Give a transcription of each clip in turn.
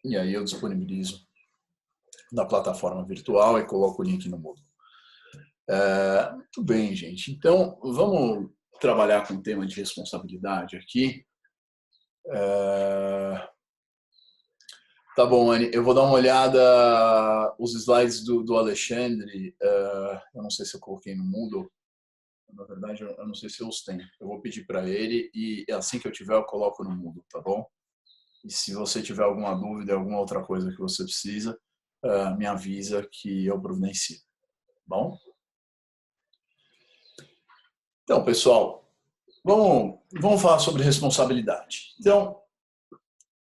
e aí eu disponibilizo na plataforma virtual e coloco o link no Moodle. Muito bem, gente. Então, vamos trabalhar com o tema de responsabilidade aqui. Tá bom, Anne, eu vou dar uma olhada os slides do Alexandre. Eu não sei se eu coloquei no Moodle. Na verdade, eu não sei se eu os tenho. Eu vou pedir para ele e assim que eu tiver, eu coloco no Moodle, tá bom? E se você tiver alguma dúvida, alguma outra coisa que você precisa, me avisa que eu providencio. Bom? Então, pessoal, vamos falar sobre responsabilidade. Então,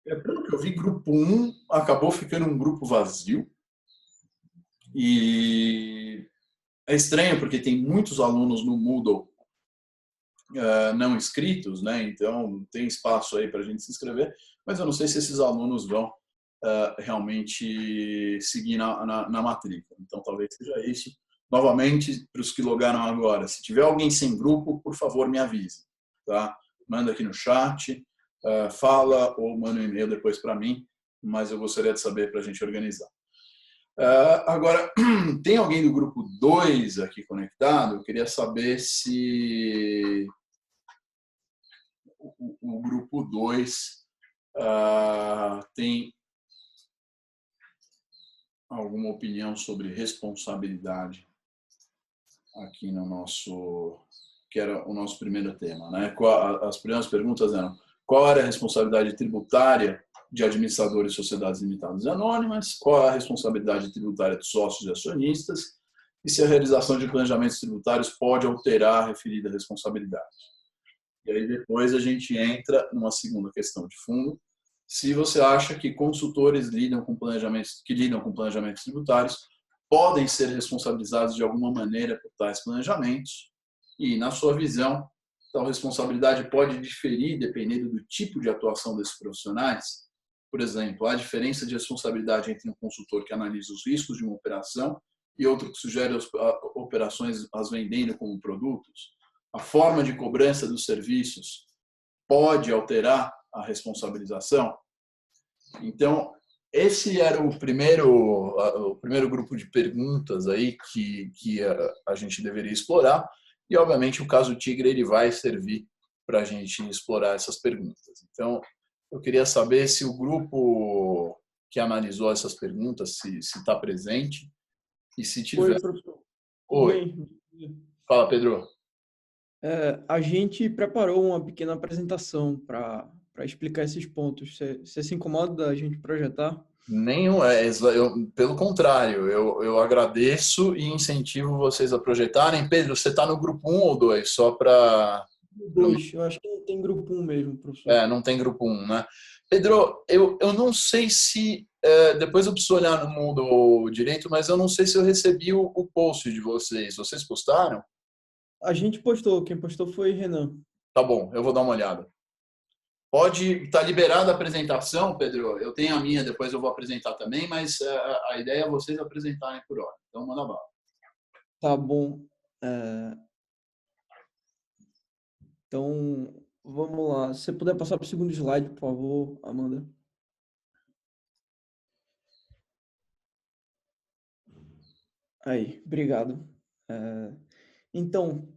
pelo que eu vi, grupo 1 acabou ficando um grupo vazio. E é estranho porque tem muitos alunos no Moodle não inscritos, né? Então tem espaço aí para a gente se inscrever, mas eu não sei se esses alunos vão realmente seguir na matrícula. Então talvez seja isso. Novamente, para os que logaram agora, se tiver alguém sem grupo, por favor, me avise, tá? Manda aqui no chat, fala ou manda um e-mail depois para mim, mas eu gostaria de saber para a gente organizar. Agora, tem alguém do grupo 2 aqui conectado? Eu queria saber se o grupo 2 tem alguma opinião sobre responsabilidade aqui no nosso, que era o nosso primeiro tema, né? As primeiras perguntas eram: qual era a responsabilidade tributária de administradores de sociedades limitadas e anônimas? Qual é a responsabilidade tributária de sócios e acionistas? E se a realização de planejamentos tributários pode alterar a referida responsabilidade? E aí depois a gente entra numa segunda questão de fundo. Se você acha que consultores que lidam com planejamentos tributários podem ser responsabilizados de alguma maneira por tais planejamentos, e, na sua visão, tal responsabilidade pode diferir dependendo do tipo de atuação desses profissionais. Por exemplo, há diferença de responsabilidade entre um consultor que analisa os riscos de uma operação e outro que sugere as operações as vendendo como produtos. A forma de cobrança dos serviços pode alterar a responsabilização. Então, esse era o primeiro grupo de perguntas aí que a gente deveria explorar. E, obviamente, o caso Tigre ele vai servir para a gente explorar essas perguntas. Então, eu queria saber se o grupo que analisou essas perguntas se está presente e se tiver. Oi, professor. Tudo Oi. bem? Fala, Pedro. A gente preparou uma pequena apresentação para explicar esses pontos. Você se incomoda da gente projetar? Nenhum, pelo contrário, eu agradeço e incentivo vocês a projetarem. Pedro, você está no grupo 1 ou 2? Só para. Dois. Eu acho que tem grupo 1 mesmo, professor. Não tem grupo 1, né? Pedro, eu não sei se. Depois eu preciso olhar no mundo direito, mas eu não sei se eu recebi o post de vocês. Vocês postaram? A gente postou. Quem postou foi Renan. Tá bom, eu vou dar uma olhada. Pode estar liberada a apresentação, Pedro. Eu tenho a minha, depois eu vou apresentar também, mas a ideia é vocês apresentarem por hora. Então, manda bala. Tá bom. Então, vamos lá. Se você puder passar para o segundo slide, por favor, Amanda. Aí, obrigado. Então,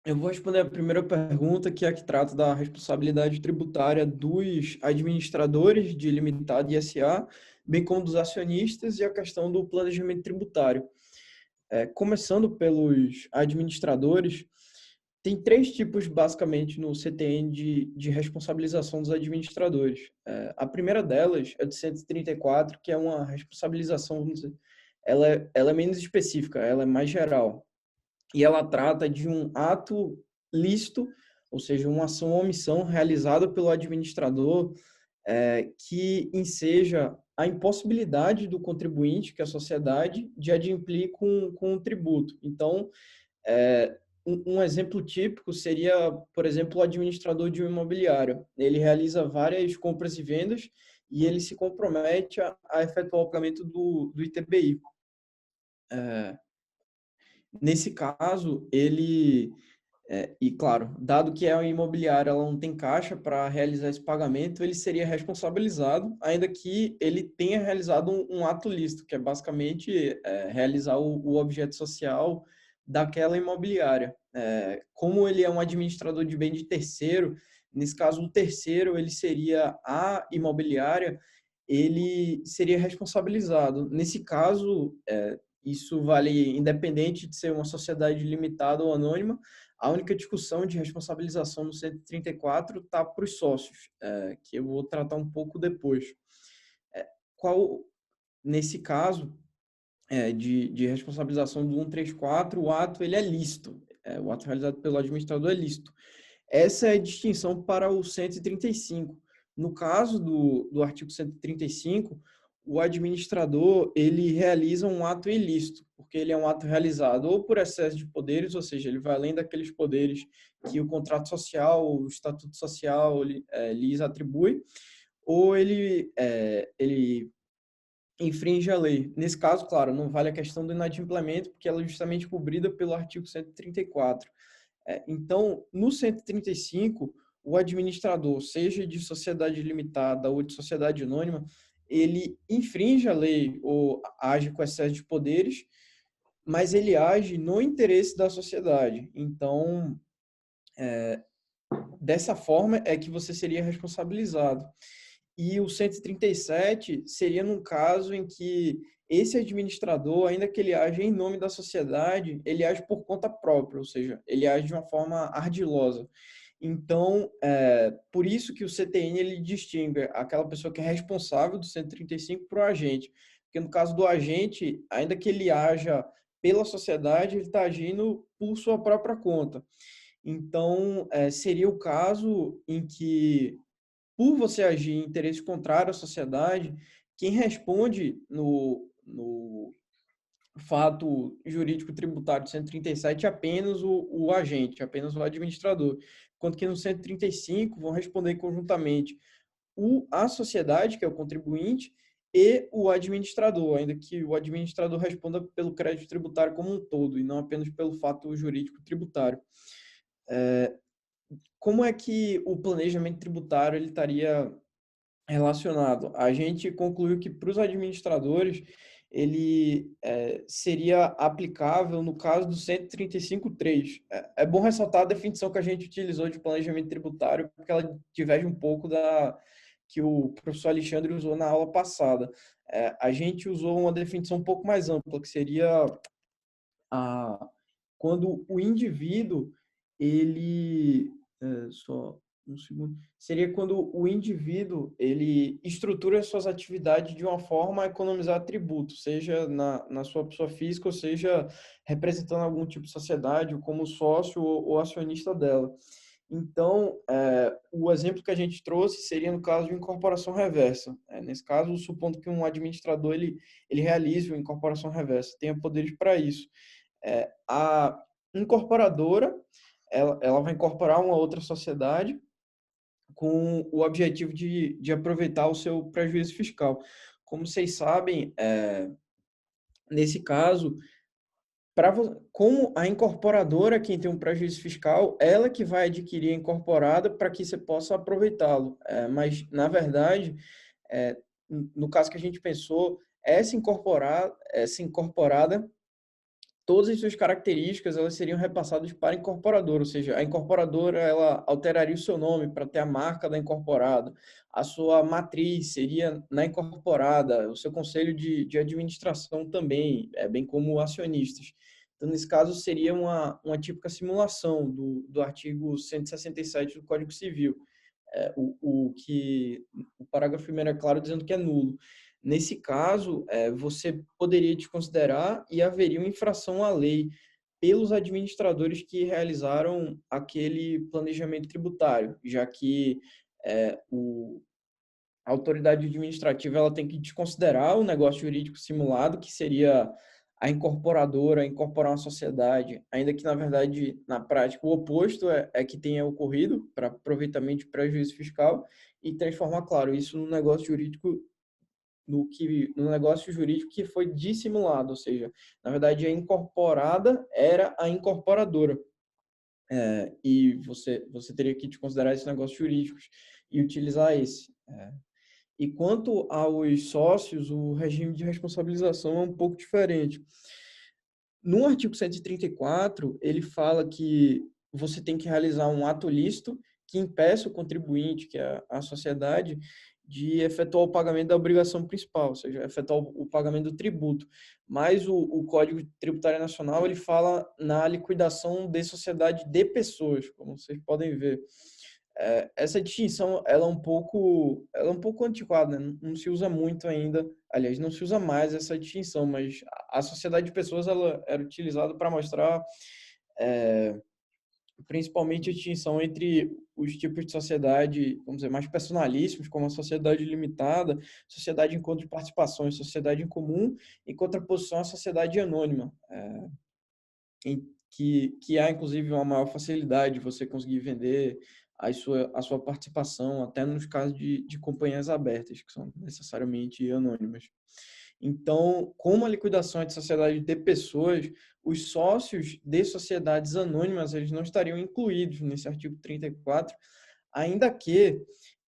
eu vou responder a primeira pergunta, que é a que trata da responsabilidade tributária dos administradores de limitada e SA, bem como dos acionistas, e a questão do planejamento tributário. Começando pelos administradores, tem três tipos, basicamente, no CTN de responsabilização dos administradores. A primeira delas é de 134, que é uma responsabilização, vamos dizer, ela é menos específica, ela é mais geral. E ela trata de um ato lícito, ou seja, uma ação ou omissão realizada pelo administrador que enseja a impossibilidade do contribuinte, que é a sociedade, de adimplir com um tributo. Então, um exemplo típico seria, por exemplo, o administrador de um imobiliário. Ele realiza várias compras e vendas e ele se compromete a efetuar o pagamento do ITBI. Nesse caso, ele E, claro, dado que é uma imobiliária, ela não tem caixa para realizar esse pagamento, ele seria responsabilizado, ainda que ele tenha realizado um ato lícito, que é basicamente realizar o objeto social daquela imobiliária. Como ele é um administrador de bem de terceiro, nesse caso, o terceiro ele seria a imobiliária, ele seria responsabilizado. Nesse caso, isso vale independente de ser uma sociedade limitada ou anônima. A única discussão de responsabilização no 134 está para os sócios, que eu vou tratar um pouco depois. Qual, nesse caso de responsabilização do 134, o ato ele é lícito, o ato realizado pelo administrador é lícito. Essa é a distinção para o 135. No caso do artigo 135, o administrador ele realiza um ato ilícito, porque ele é um ato realizado ou por excesso de poderes, ou seja, ele vai além daqueles poderes que o contrato social, o estatuto social lhes atribui, ou ele infringe a lei. Nesse caso, claro, não vale a questão do inadimplemento, porque ela é justamente cobrida pelo artigo 134. Então, no 135, o administrador, seja de sociedade limitada ou de sociedade anônima, ele infringe a lei ou age com excesso de poderes, mas ele age no interesse da sociedade. Então, dessa forma é que você seria responsabilizado. E o 137 seria num caso em que esse administrador, ainda que ele age em nome da sociedade, ele age por conta própria, ou seja, ele age de uma forma ardilosa. Então, por isso que o CTN ele distingue aquela pessoa que é responsável do 135 para o agente. Porque no caso do agente, ainda que ele haja pela sociedade, ele está agindo por sua própria conta. Então, seria o caso em que por você agir em interesse contrário à sociedade, quem responde no fato jurídico tributário 137 é apenas o agente, apenas o administrador. Enquanto que no 135 vão responder conjuntamente a sociedade, que é o contribuinte, e o administrador, ainda que o administrador responda pelo crédito tributário como um todo, e não apenas pelo fato jurídico tributário. Como é que o planejamento tributário ele estaria relacionado? A gente concluiu que para os administradores ele seria aplicável no caso do 135.3. É bom ressaltar a definição que a gente utilizou de planejamento tributário, porque ela diverge um pouco da que o professor Alexandre usou na aula passada. A gente usou uma definição um pouco mais ampla, que seria quando o indivíduo ele só um segundo. Seria quando o indivíduo ele estrutura suas atividades de uma forma a economizar tributo, seja na sua pessoa física, ou seja, representando algum tipo de sociedade, ou como sócio ou acionista dela. Então, o exemplo que a gente trouxe seria no caso de incorporação reversa. Nesse caso, supondo que um administrador ele realize uma incorporação reversa, tenha poderes para isso. A incorporadora ela vai incorporar uma outra sociedade com o objetivo de aproveitar o seu prejuízo fiscal. Como vocês sabem, nesse caso, como a incorporadora, quem tem um prejuízo fiscal, ela que vai adquirir a incorporada para que você possa aproveitá-lo. Mas, na verdade, no caso que a gente pensou, essa incorporada todas as suas características elas seriam repassadas para a incorporadora, ou seja, a incorporadora ela alteraria o seu nome para ter a marca da incorporada, a sua matriz seria na incorporada, o seu conselho de administração também, bem como acionistas. Então, nesse caso, seria uma típica simulação do artigo 167 do Código Civil, o parágrafo primeiro é claro dizendo que é nulo. Nesse caso, você poderia desconsiderar e haveria uma infração à lei pelos administradores que realizaram aquele planejamento tributário, já que a autoridade administrativa ela tem que desconsiderar o negócio jurídico simulado, que seria a incorporadora incorporar uma sociedade, ainda que, na verdade, na prática, o oposto é que tenha ocorrido para aproveitamento de prejuízo fiscal e transformar, claro, isso no negócio jurídico no negócio jurídico que foi dissimulado, ou seja, na verdade a incorporada era a incorporadora. e você teria que considerar esses negócios jurídicos e utilizar esse. E quanto aos sócios, o regime de responsabilização é um pouco diferente. No artigo 134, ele fala que você tem que realizar um ato lícito que impeça o contribuinte, que é a sociedade, de efetuar o pagamento da obrigação principal, ou seja, efetuar o pagamento do tributo. Mas o Código Tributário Nacional, ele fala na liquidação de sociedade de pessoas, como vocês podem ver. Essa distinção ela é um pouco antiquada, né? Não se usa muito ainda, aliás, não se usa mais essa distinção, mas a sociedade de pessoas ela era utilizada para mostrar principalmente a distinção entre os tipos de sociedade, vamos dizer, mais personalíssimos, como a sociedade limitada, sociedade em encontro de participações, sociedade em comum, em contraposição à sociedade anônima, que há, inclusive, uma maior facilidade de você conseguir vender a sua participação, até nos casos de companhias abertas, que são necessariamente anônimas. Então, como a liquidação é de sociedade de pessoas, os sócios de sociedades anônimas eles não estariam incluídos nesse artigo 34, ainda que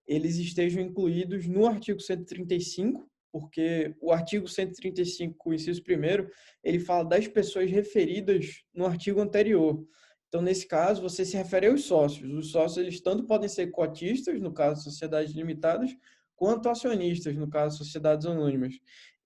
eles estejam incluídos no artigo 135, porque o artigo 135, inciso 1º, ele fala das pessoas referidas no artigo anterior. Então, nesse caso, você se refere aos sócios. Os sócios, eles tanto podem ser cotistas, no caso, sociedades limitadas, quanto acionistas, no caso, sociedades anônimas.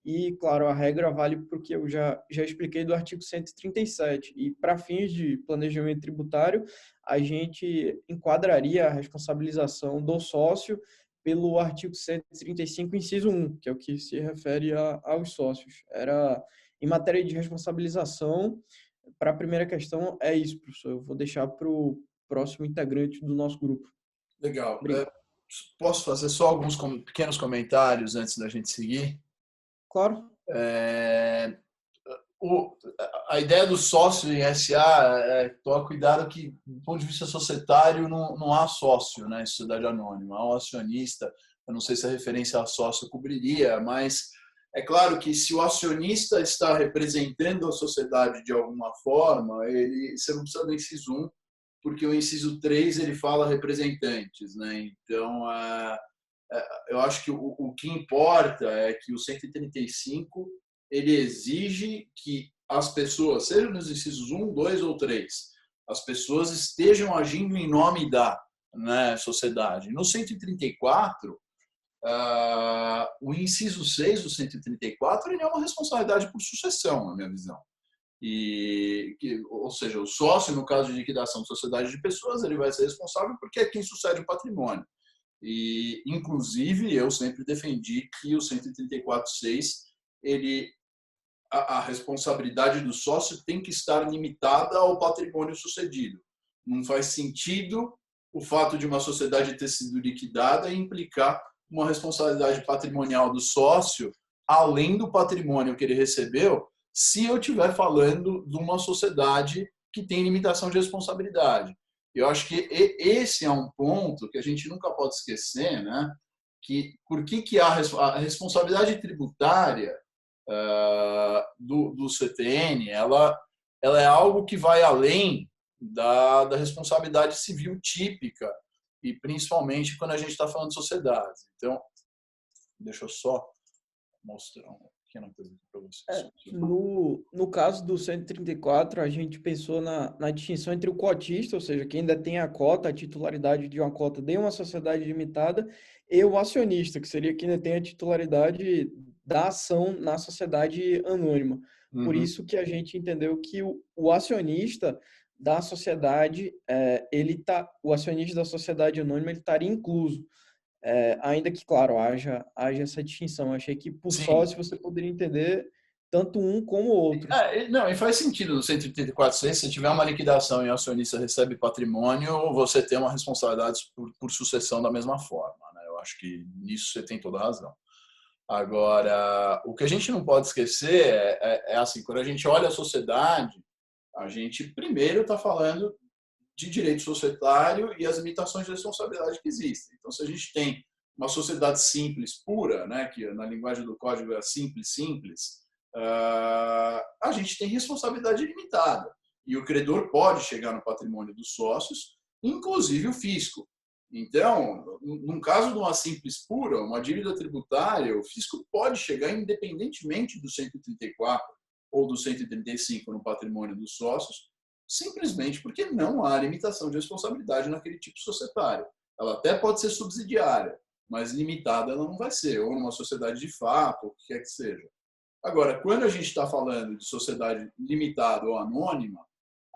E, claro, a regra vale porque eu já expliquei do artigo 137. E, para fins de planejamento tributário, a gente enquadraria a responsabilização do sócio pelo artigo 135, inciso 1, que é o que se refere aos sócios. Em matéria de responsabilização, para a primeira questão, é isso, professor. Eu vou deixar para o próximo integrante do nosso grupo. Legal. Obrigado. Posso fazer só alguns pequenos comentários antes da gente seguir? Claro. A ideia do sócio em SA tomar cuidado que, do ponto de vista societário, não há sócio, né, em sociedade anônima. Há um acionista, eu não sei se a referência a sócio cobriria, mas é claro que se o acionista está representando a sociedade de alguma forma, você não precisa do inciso 1, porque o inciso 3 ele fala representantes, né? Então, eu acho que o que importa é que o 135 ele exige que as pessoas, seja nos incisos 1, 2 ou 3, as pessoas estejam agindo em nome da, né, sociedade. No 134, o inciso 6 do 134 ele é uma responsabilidade por sucessão, na minha visão. Ou seja, o sócio, no caso de liquidação de sociedade de pessoas, ele vai ser responsável porque é quem sucede o patrimônio. E, inclusive, eu sempre defendi que o 134.6, a responsabilidade do sócio tem que estar limitada ao patrimônio sucedido. Não faz sentido o fato de uma sociedade ter sido liquidada e implicar uma responsabilidade patrimonial do sócio além do patrimônio que ele recebeu, se eu estiver falando de uma sociedade que tem limitação de responsabilidade. Eu acho que esse é um ponto que a gente nunca pode esquecer, né? Por que a responsabilidade tributária do CTN ela é algo que vai além da responsabilidade civil típica, e principalmente quando a gente está falando de sociedades. Então, deixa eu só mostrar uma pequena coisa para vocês. No caso do 134, a gente pensou na distinção entre o cotista, ou seja, quem ainda tem a cota, a titularidade de uma cota de uma sociedade limitada, e o acionista, que seria quem ainda tem a titularidade da ação na sociedade anônima. Por isso que a gente entendeu que o acionista da sociedade, o acionista da sociedade anônima, ele estaria incluso. Ainda que, claro, haja essa distinção. Eu achei que, por sócio, você poderia entender tanto um como o outro. Não, e faz sentido no 134.6, se tiver uma liquidação e o acionista recebe patrimônio, você tem uma responsabilidade por sucessão da mesma forma, né? Eu acho que nisso você tem toda a razão. Agora, o que a gente não pode esquecer é assim, quando a gente olha a sociedade, a gente primeiro está falando de direito societário e as limitações de responsabilidade que existem. Então, se a gente tem uma sociedade simples, pura, né, que na linguagem do código é simples, a gente tem responsabilidade limitada. E o credor pode chegar no patrimônio dos sócios, inclusive o fisco. Então, num caso de uma simples pura, uma dívida tributária, o fisco pode chegar independentemente do 134 ou do 135 no patrimônio dos sócios, simplesmente porque não há limitação de responsabilidade naquele tipo societário. Ela até pode ser subsidiária, mas limitada ela não vai ser, ou numa sociedade de fato, ou o que quer que seja. Agora, quando a gente está falando de sociedade limitada ou anônima,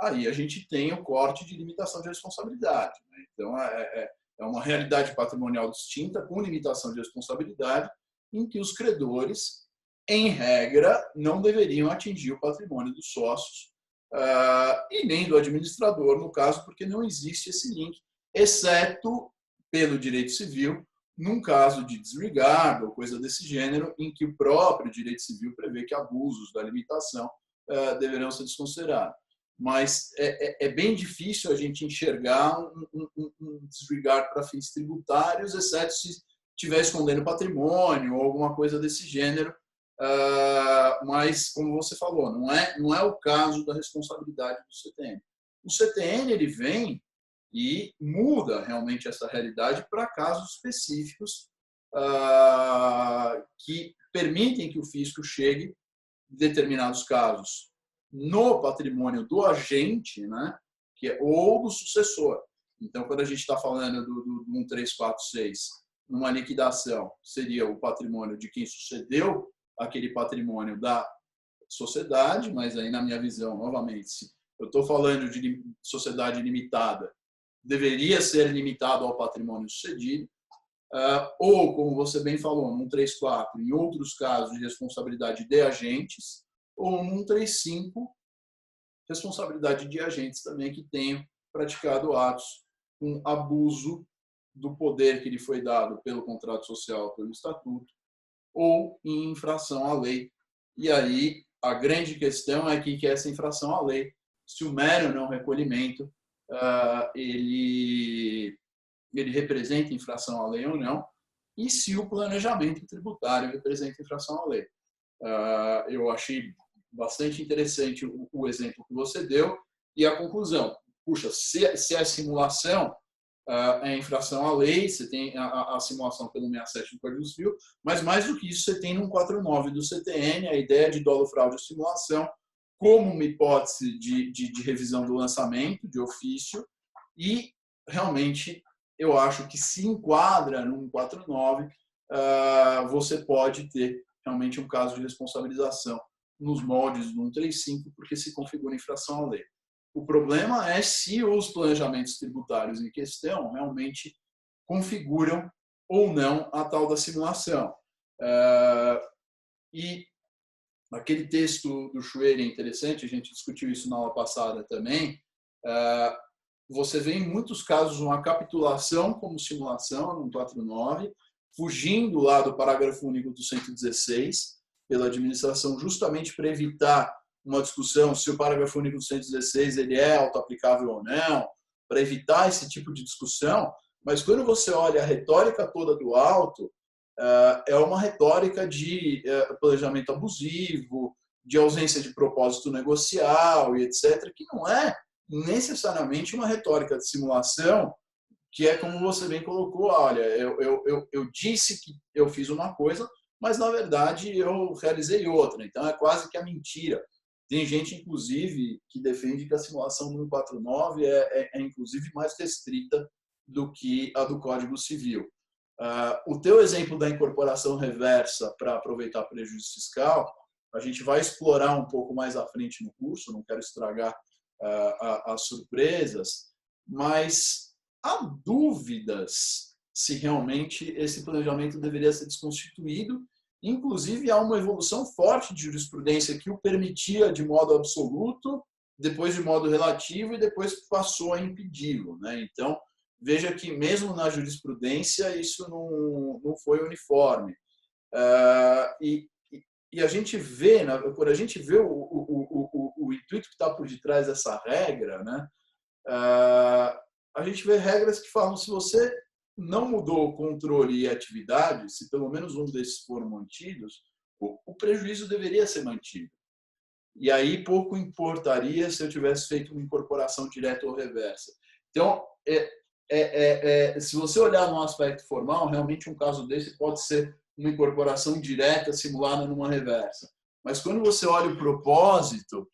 aí a gente tem o corte de limitação de responsabilidade. Né? Então, é uma realidade patrimonial distinta, com limitação de responsabilidade, em que os credores, em regra, não deveriam atingir o patrimônio dos sócios e nem do administrador, no caso, porque não existe esse link, exceto pelo direito civil, num caso de disregard ou coisa desse gênero, em que o próprio direito civil prevê que abusos da limitação deverão ser desconsiderados. Mas é bem difícil a gente enxergar um disregard para fins tributários, exceto se estiver escondendo patrimônio ou alguma coisa desse gênero. Mas, como você falou, não é o caso da responsabilidade do CTN. O CTN ele vem e muda realmente essa realidade para casos específicos que permitem que o fisco chegue, em determinados casos, no patrimônio do agente, né, ou do sucessor. Então, quando a gente está falando do 1346, numa liquidação, seria o patrimônio de quem sucedeu aquele patrimônio da sociedade, mas aí, na minha visão, novamente, se eu estou falando de sociedade limitada, deveria ser limitado ao patrimônio sucedido, ou, como você bem falou, no 134, em outros casos de responsabilidade de agentes, ou no 135, responsabilidade de agentes também que tenham praticado atos com abuso do poder que lhe foi dado pelo contrato social, pelo estatuto, ou em infração à lei. E aí a grande questão é que é essa infração à lei, se o mero não recolhimento ele representa infração à lei ou não, e se o planejamento tributário representa infração à lei. Eu achei bastante interessante o exemplo que você deu e a conclusão. Puxa, se a simulação é infração à lei, você tem a simulação pelo 67 do Código Civil, mas mais do que isso, você tem no 149 do CTN a ideia de dolo, fraude ou simulação como uma hipótese de revisão do lançamento, de ofício, e realmente eu acho que se enquadra no 149, você pode ter realmente um caso de responsabilização nos moldes do 135, porque se configura infração à lei. O problema é se os planejamentos tributários em questão realmente configuram ou não a tal da simulação. E aquele texto do Schwerer é interessante, a gente discutiu isso na aula passada também, você vê em muitos casos uma capitulação como simulação, no 149, fugindo lá do parágrafo único do 116, pela administração, justamente para evitar uma discussão se o parágrafo único do 116 ele é auto-aplicável ou não, para evitar esse tipo de discussão. Mas quando você olha a retórica toda do auto, é uma retórica de planejamento abusivo, de ausência de propósito negocial e etc., que não é necessariamente uma retórica de simulação, que é como você bem colocou, olha, eu disse que eu fiz uma coisa, mas, na verdade, eu realizei outra. Então, é quase que a mentira. Tem gente, inclusive, que defende que a simulação 149 inclusive, mais restrita do que a do Código Civil. O teu exemplo da incorporação reversa para aproveitar prejuízo fiscal, a gente vai explorar um pouco mais à frente no curso, não quero estragar as surpresas, mas há dúvidas se realmente esse planejamento deveria ser desconstituído. Inclusive, há uma evolução forte de jurisprudência que o permitia de modo absoluto, depois de modo relativo e depois passou a impedi-lo. Né? Então, veja que mesmo na jurisprudência isso não foi uniforme. E a gente vê, quando a gente vê o intuito que está por detrás dessa regra, né? A gente vê regras que falam se você não mudou o controle e a atividade, se pelo menos um desses foram mantidos, o prejuízo deveria ser mantido. E aí pouco importaria se eu tivesse feito uma incorporação direta ou reversa. Então, se você olhar no aspecto formal, realmente um caso desse pode ser uma incorporação direta simulada numa reversa. Mas quando você olha o propósito,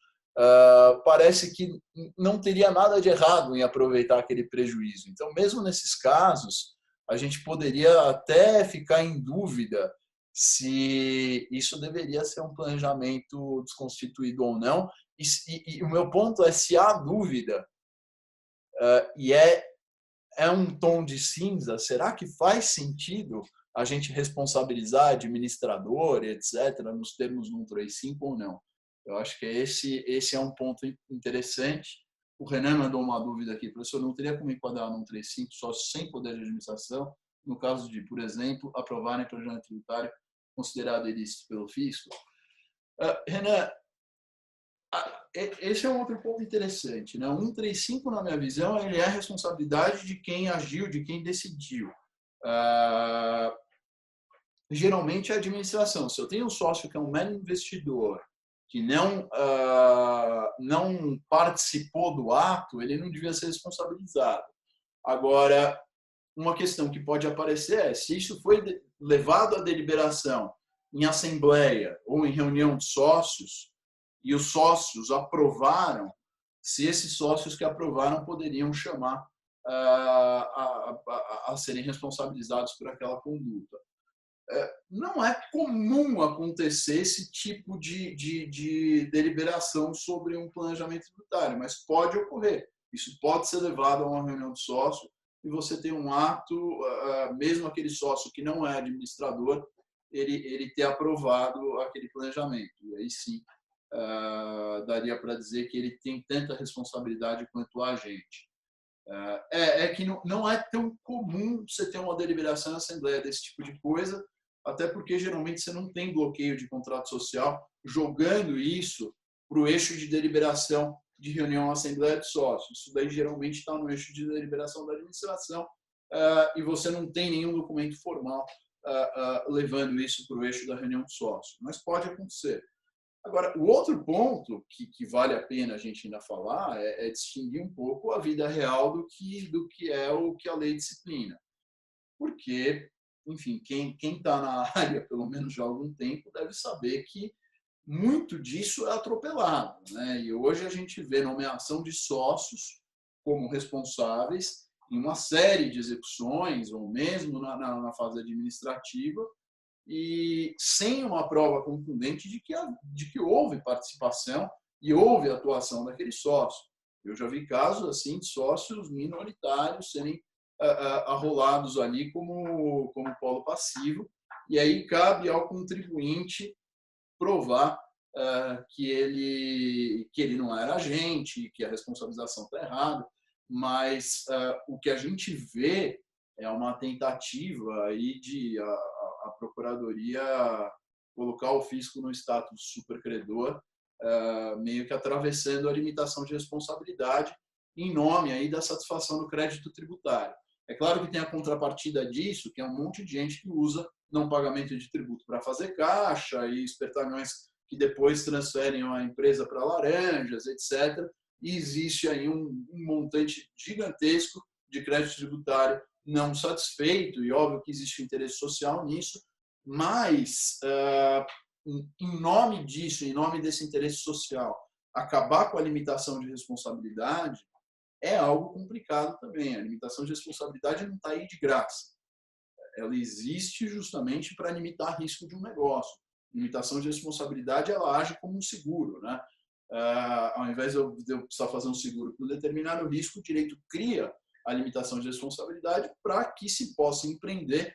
parece que não teria nada de errado em aproveitar aquele prejuízo. Então, mesmo nesses casos, a gente poderia até ficar em dúvida se isso deveria ser um planejamento desconstituído ou não. E o meu ponto é, se há dúvida, e é um tom de cinza, será que faz sentido a gente responsabilizar administrador, etc., nos termos 135 ou não? Eu acho que esse é um ponto interessante. O Renan mandou uma dúvida aqui, professor, não teria como enquadrar no 135 só sem poder de administração, no caso de, por exemplo, aprovarem projeto tributário considerado ilícito pelo fisco? Renan, esse é um outro ponto interessante, né? O 135, na minha visão, ele é a responsabilidade de quem agiu, de quem decidiu. Geralmente é a administração. Se eu tenho um sócio que é um mero investidor, que não participou do ato, ele não devia ser responsabilizado. Agora, uma questão que pode aparecer é se isso foi levado à deliberação em assembleia ou em reunião de sócios e os sócios aprovaram, se esses sócios que aprovaram poderiam chamar a serem responsabilizados por aquela conduta. Não é comum acontecer esse tipo de deliberação sobre um planejamento tributário, mas pode ocorrer. Isso pode ser levado a uma reunião de sócio e você tem um ato, mesmo aquele sócio que não é administrador, ele ter aprovado aquele planejamento. E aí sim, daria para dizer que ele tem tanta responsabilidade quanto a agente. Que não é tão comum você ter uma deliberação na Assembleia desse tipo de coisa, até porque geralmente você não tem bloqueio de contrato social jogando isso para o eixo de deliberação de reunião na Assembleia de Sócios. Isso daí geralmente está no eixo de deliberação da administração e você não tem nenhum documento formal levando isso para o eixo da reunião de sócios. Mas pode acontecer. Agora, o outro ponto que vale a pena a gente ainda falar é distinguir um pouco a vida real do que é o que a lei disciplina. Porque, enfim, quem está na área, pelo menos já há algum tempo, deve saber que muito disso é atropelado, né? E hoje a gente vê nomeação de sócios como responsáveis em uma série de execuções, ou mesmo na fase administrativa, e sem uma prova contundente de que houve participação e houve atuação daquele sócio. Eu já vi casos assim de sócios minoritários serem arrolados ali como polo passivo, e aí cabe ao contribuinte provar que ele não era agente, que a responsabilização está errada, mas o que a gente vê é uma tentativa aí de a Procuradoria colocar o fisco no status de supercredor, meio que atravessando a limitação de responsabilidade em nome aí da satisfação do crédito tributário. É claro que tem a contrapartida disso, que é um monte de gente que usa não pagamento de tributo para fazer caixa e espertalhões que depois transferem a empresa para laranjas, etc. E existe aí um montante gigantesco de crédito tributário não satisfeito, e óbvio que existe interesse social nisso, mas em nome disso, em nome desse interesse social, acabar com a limitação de responsabilidade é algo complicado também. A limitação de responsabilidade não está aí de graça. Ela existe justamente para limitar risco de um negócio. Limitação de responsabilidade, ela age como um seguro, né? Ao invés de eu precisar fazer um seguro para um determinado risco, o direito cria a limitação de responsabilidade para que se possa empreender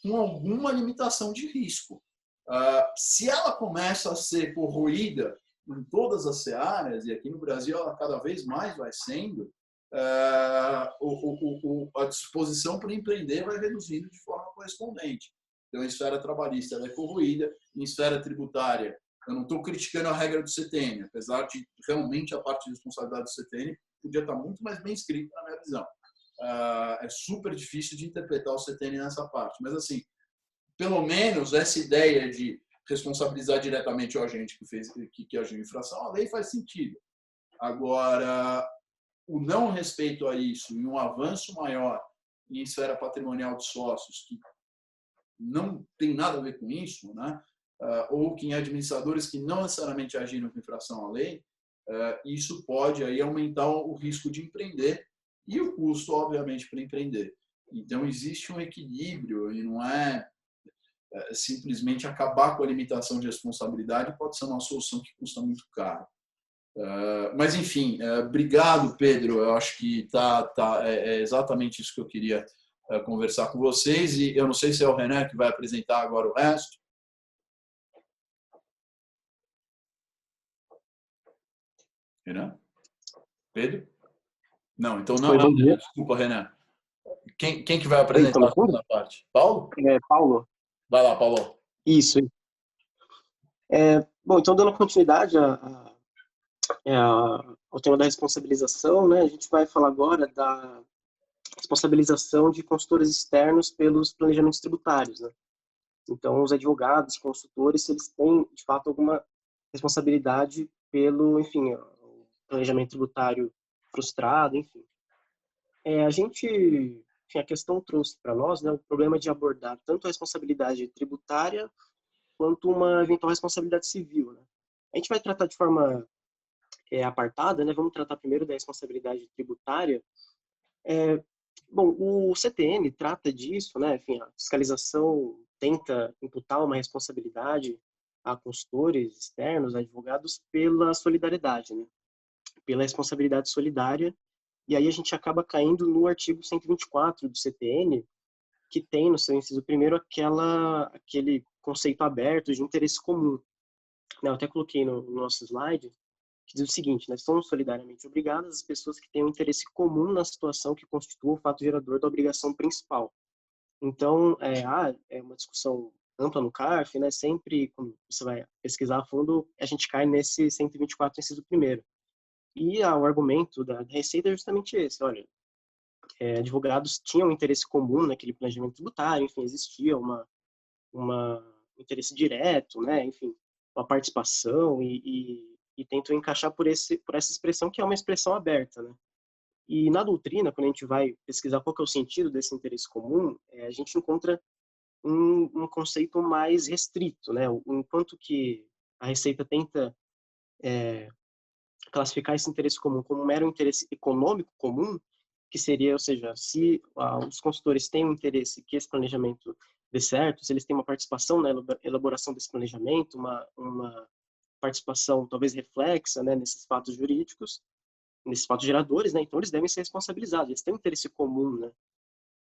com alguma limitação de risco. Se ela começa a ser corroída em todas as searas, e aqui no Brasil ela cada vez mais vai sendo, a disposição para empreender vai reduzindo de forma correspondente. Então, em esfera trabalhista ela é corroída, em esfera tributária, eu não estou criticando a regra do CTN, apesar de realmente a parte de responsabilidade do CTN podia estar muito mais bem escrita na minha visão. É super difícil de interpretar o CTN nessa parte, mas assim, pelo menos essa ideia de responsabilizar diretamente o agente que agiu em infração, a lei faz sentido. Agora, o não respeito a isso e um avanço maior em esfera patrimonial de sócios, que não tem nada a ver com isso, né? Ou que em administradores que não necessariamente agiram com infração à lei, isso pode aí aumentar o risco de empreender e o custo, obviamente, para empreender. Então, existe um equilíbrio e não é simplesmente acabar com a limitação de responsabilidade, pode ser uma solução que custa muito caro. Mas, enfim, obrigado, Pedro. Eu acho que é exatamente isso que eu queria conversar com vocês. E eu não sei se é o Renan que vai apresentar agora o resto. Renan? Pedro? Não, então não. Oi, bom dia. Desculpa, Renan. Quem que vai Oi, tá apresentar me a segunda parte? Paulo? Paulo? Vai lá, Paulo. Isso. Bom, então, dando continuidade ao tema da responsabilização, né, a gente vai falar agora da responsabilização de consultores externos pelos planejamentos tributários, né? Então, os advogados, consultores, eles têm, de fato, alguma responsabilidade pelo, enfim, o planejamento tributário frustrado, enfim. Enfim, a questão trouxe para nós, né, o problema de abordar tanto a responsabilidade tributária quanto uma eventual responsabilidade civil, né? A gente vai tratar de forma apartada, né? Vamos tratar primeiro da responsabilidade tributária. Bom, o CTN trata disso, né? Enfim, a fiscalização tenta imputar uma responsabilidade a consultores externos, advogados, pela solidariedade, né? Pela responsabilidade solidária. E aí a gente acaba caindo no artigo 124 do CTN, que tem no seu inciso primeiro aquele conceito aberto de interesse comum. Eu até coloquei no nosso slide, que diz o seguinte, né, são solidariamente obrigadas as pessoas que têm um interesse comum na situação que constitua o fato gerador da obrigação principal. Então, é uma discussão ampla no CARF, né, sempre, quando você vai pesquisar a fundo, a gente cai nesse 124, inciso primeiro. E o argumento da Receita é justamente esse, olha, advogados tinham um interesse comum naquele planejamento tributário, enfim, existia um interesse direto, né, enfim, uma participação e tentam encaixar por essa expressão que é uma expressão aberta, né. E na doutrina, quando a gente vai pesquisar qual que é o sentido desse interesse comum, a gente encontra um conceito mais restrito, né, enquanto que a Receita tenta classificar esse interesse comum como um mero interesse econômico comum, que seria, ou seja, se os consultores têm um interesse que esse planejamento dê certo, se eles têm uma participação na elaboração desse planejamento, uma participação talvez reflexa, né, nesses fatos jurídicos, nesses fatos geradores, né, então eles devem ser responsabilizados, eles têm um interesse comum, né.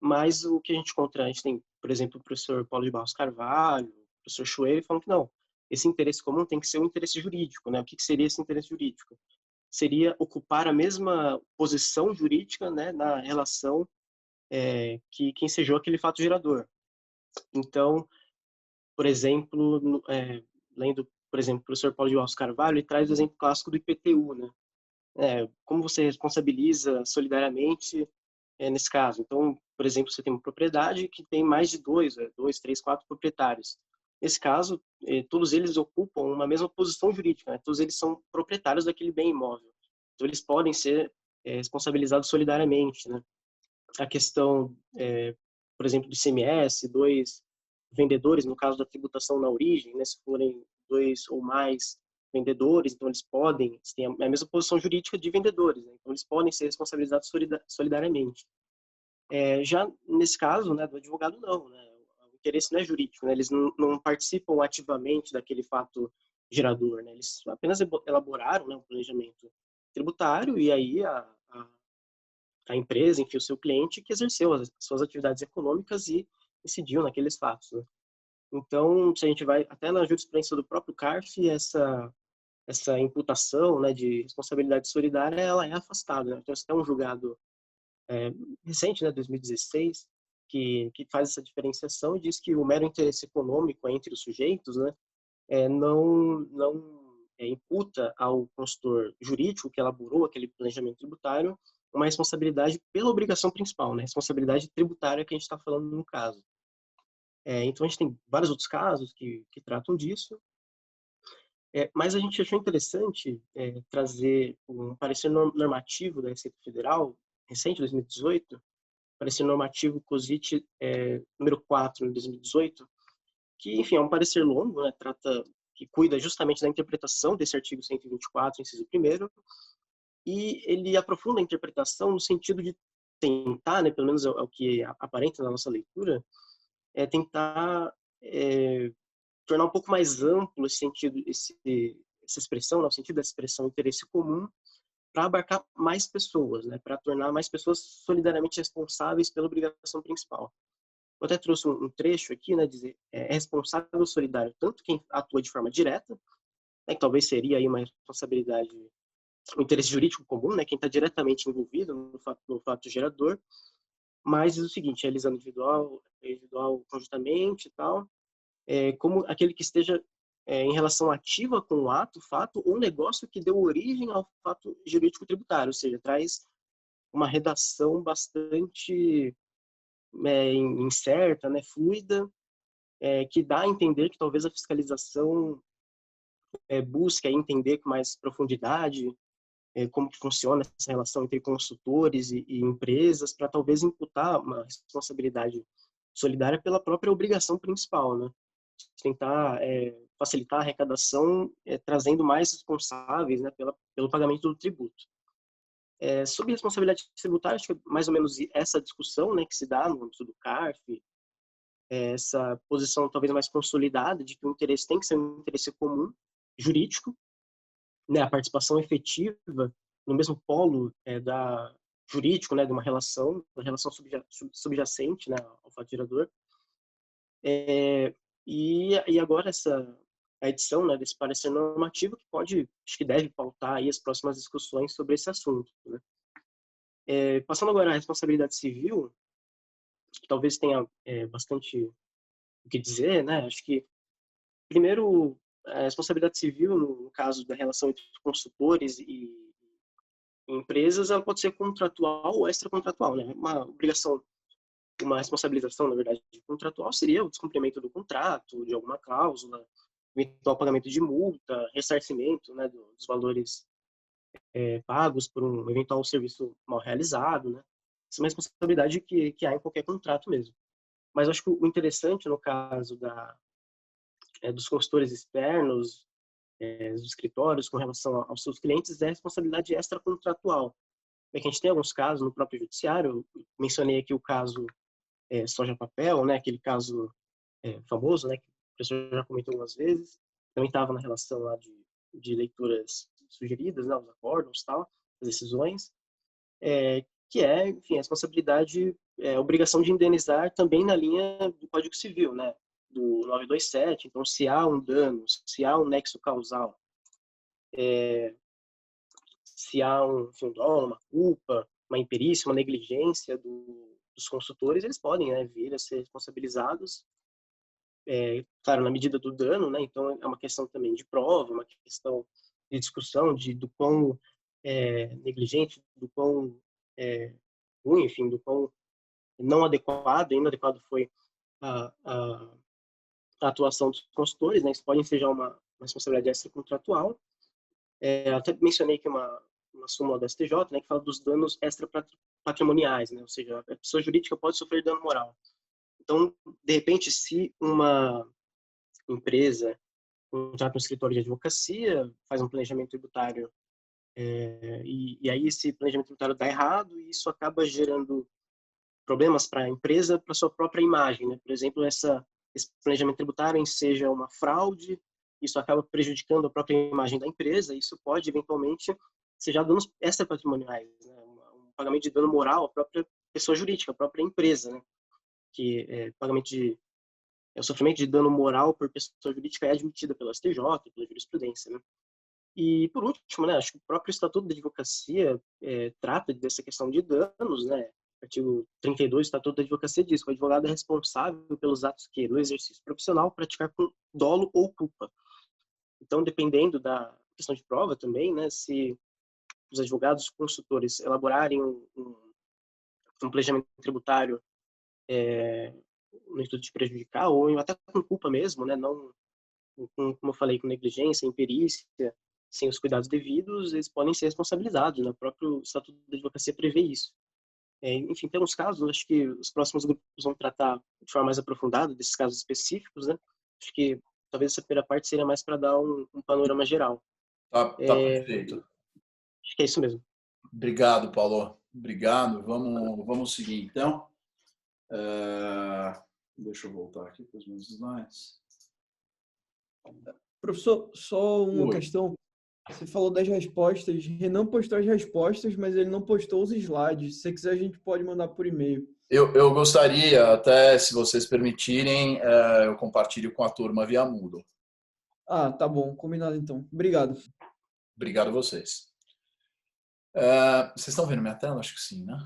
Mas o que a gente encontra, a gente tem, por exemplo, o professor Paulo de Barros Carvalho, o professor Chueiro, falando que não, esse interesse comum tem que ser um interesse jurídico, né. O que seria esse interesse jurídico? Seria ocupar a mesma posição jurídica, né, na relação que ensejou aquele fato gerador. Então, por exemplo, lendo, por exemplo, o professor Paulo de Barros Carvalho, ele traz o exemplo clássico do IPTU, né? Como você responsabiliza solidariamente nesse caso? Então, por exemplo, você tem uma propriedade que tem mais de dois, três, quatro proprietários. Nesse caso, todos eles ocupam uma mesma posição jurídica, né? Todos eles são proprietários daquele bem imóvel. Então, eles podem ser responsabilizados solidariamente, né? A questão, por exemplo, do ICMS, dois vendedores, no caso da tributação na origem, né? Se forem dois ou mais vendedores, então eles têm a mesma posição jurídica de vendedores, né? Então eles podem ser responsabilizados solidariamente. Já nesse caso, né, do advogado não, né? O interesse não é jurídico, né? Eles não participam ativamente daquele fato gerador, né? Eles apenas elaboraram, né, um planejamento tributário e aí a empresa, enfim, o seu cliente que exerceu as suas atividades econômicas e incidiu naqueles fatos, né? Então, se a gente vai até na jurisprudência do próprio CARF, essa imputação, né, de responsabilidade solidária, ela é afastada, né? Então, você tem um julgado recente, né, 2016, que faz essa diferenciação e diz que o mero interesse econômico entre os sujeitos, né, não imputa ao consultor jurídico que elaborou aquele planejamento tributário uma responsabilidade pela obrigação principal, né, responsabilidade tributária que a gente está falando no caso. Então, a gente tem vários outros casos que tratam disso, mas a gente achou interessante trazer um parecer normativo da Receita Federal, recente, 2018, parecer normativo COSIT número 4, de 2018, que, enfim, é um parecer longo, né, que cuida justamente da interpretação desse artigo 124, inciso 1º, e ele aprofunda a interpretação no sentido de tentar, né, pelo menos é o que aparenta na nossa leitura, tentar tornar um pouco mais amplo esse sentido, essa expressão, né, o sentido dessa expressão interesse comum, para abarcar mais pessoas, né, para tornar mais pessoas solidariamente responsáveis pela obrigação principal. Eu até trouxe um trecho aqui, né, dizer responsável solidário tanto quem atua de forma direta, né, que talvez seria aí uma responsabilidade, o interesse jurídico comum, né, quem está diretamente envolvido no fato gerador, mas diz o seguinte, realizando individual conjuntamente e tal, como aquele que esteja em relação ativa com o ato, fato ou negócio que deu origem ao fato jurídico tributário, ou seja, traz uma redação bastante incerta, né, fluida, que dá a entender que talvez a fiscalização busque entender com mais profundidade como que funciona essa relação entre consultores e empresas, para talvez imputar uma responsabilidade solidária pela própria obrigação principal, né? Tentar facilitar a arrecadação, trazendo mais responsáveis, né, pelo pagamento do tributo. Sobre responsabilidade tributária, acho que é mais ou menos essa discussão, né, que se dá no âmbito do CARF, essa posição talvez mais consolidada de que o interesse tem que ser um interesse comum, jurídico, né, a participação efetiva no mesmo polo jurídico, né, de uma relação, subjacente, né, ao fato gerador. E agora a edição, né, desse parecer normativo que acho que deve pautar aí as próximas discussões sobre esse assunto, né. Passando agora à responsabilidade civil, que talvez tenha bastante o que dizer, né, acho que, primeiro, a responsabilidade civil, no caso da relação entre consultores e empresas, ela pode ser contratual ou extracontratual, né, uma responsabilização, na verdade, contratual seria o descumprimento do contrato, de alguma cláusula, eventual pagamento de multa, ressarcimento, né, dos valores pagos por um eventual serviço mal realizado, né? Essa é uma responsabilidade que há em qualquer contrato mesmo. Mas eu acho que o interessante no caso dos consultores externos, dos escritórios com relação aos seus clientes é a responsabilidade extracontratual. É que a gente tem alguns casos no próprio judiciário, eu mencionei aqui o caso Soja Papel, né, aquele caso famoso, né, que o professor já comentou algumas vezes, também estava na relação lá de leituras sugeridas, né, os acórdãos, tal, as decisões, que enfim, a responsabilidade, a obrigação de indenizar também na linha do Código Civil, né, do 927. Então, se há um dano, se há um nexo causal, se há um dolo, uma culpa, uma imperícia, uma negligência dos consultores, eles podem, né, vir a ser responsabilizados, claro, na medida do dano, né? Então é uma questão também de prova, uma questão de discussão do quão negligente, do quão ruim, enfim, do quão não adequado, inadequado foi a, a, a atuação dos consultores, né? Isso pode ser já uma responsabilidade extracontratual. Até mencionei que uma súmula do STJ, né, que fala dos danos extrapatrimoniais, né? Ou seja, a pessoa jurídica pode sofrer dano moral. Então, de repente, se uma empresa contrata um escritório de advocacia, faz um planejamento tributário, e aí esse planejamento tributário dá errado, e isso acaba gerando problemas para a empresa, para sua própria imagem, né? Por exemplo, esse planejamento tributário seja uma fraude, isso acaba prejudicando a própria imagem da empresa, isso pode eventualmente ser já danos extrapatrimoniais, né? Um pagamento de dano moral à própria pessoa jurídica, à própria empresa, né? Que o sofrimento de dano moral por pessoa jurídica é admitida pela STJ, pela jurisprudência, né? E, por último, né, acho que o próprio Estatuto da Advocacia trata dessa questão de danos, né? Artigo 32 do Estatuto da Advocacia diz que o advogado é responsável pelos atos que, no exercício profissional, praticar com dolo ou culpa. Então, dependendo da questão de prova também, né, se os advogados consultores elaborarem um planejamento tributário no intuito de prejudicar, ou até com culpa mesmo, né? Não, como eu falei, com negligência, imperícia, sem os cuidados devidos, eles podem ser responsabilizados, né? O próprio Estatuto da Advocacia prevê isso. Enfim, tem uns casos, acho que os próximos grupos vão tratar de forma mais aprofundada desses casos específicos, né? Acho que talvez essa primeira parte seria mais para dar um panorama geral. Tá perfeito. Acho que é isso mesmo. Obrigado, Paulo. Obrigado. Vamos seguir, então. Deixa eu voltar aqui para os meus slides. Professor, só uma questão. Você falou das respostas. Renan postou as respostas, mas ele não postou os slides. Se você quiser, a gente pode mandar por e-mail. Eu gostaria, até se vocês permitirem, eu compartilho com a turma via Moodle. Ah, tá bom. Combinado, então. Obrigado. Obrigado a vocês. Vocês estão vendo minha tela? Acho que sim, né?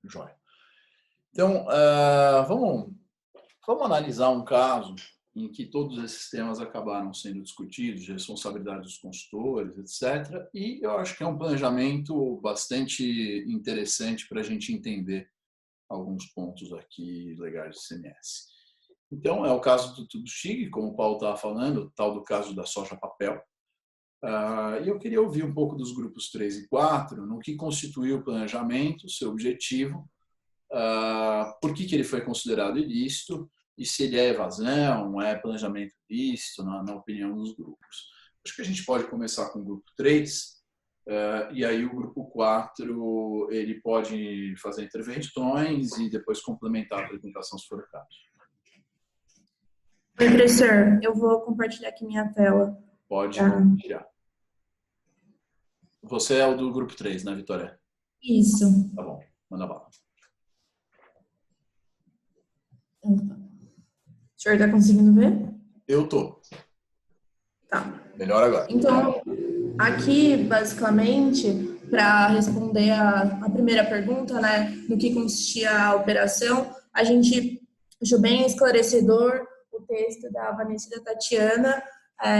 Joia. Então, vamos analisar um caso em que todos esses temas acabaram sendo discutidos, de responsabilidade dos consultores, etc. E eu acho que é um planejamento bastante interessante para a gente entender alguns pontos aqui legais de CMS. Então, é o caso do Tudo Chig, como o Paulo estava falando, tal do caso da soja papel. E eu queria ouvir um pouco dos grupos 3 e 4, no que constituiu o planejamento, seu objetivo, por que ele foi considerado ilícito e se ele é evasão, é planejamento ilícito, na opinião dos grupos. Acho que a gente pode começar com o grupo 3, e aí o grupo 4 ele pode fazer intervenções e depois complementar a apresentação se for o caso. Oi, professor, eu vou compartilhar aqui minha tela. Pode compartilhar. Você é o do grupo 3, né, Vitória? Isso. Tá bom, manda bala. O senhor está conseguindo ver? Eu tô. Tá. Melhor agora. Então, aqui, basicamente, para responder a primeira pergunta, né, no que consistia a operação, a gente achou bem esclarecedor o texto da Vanessa e da Tatiana,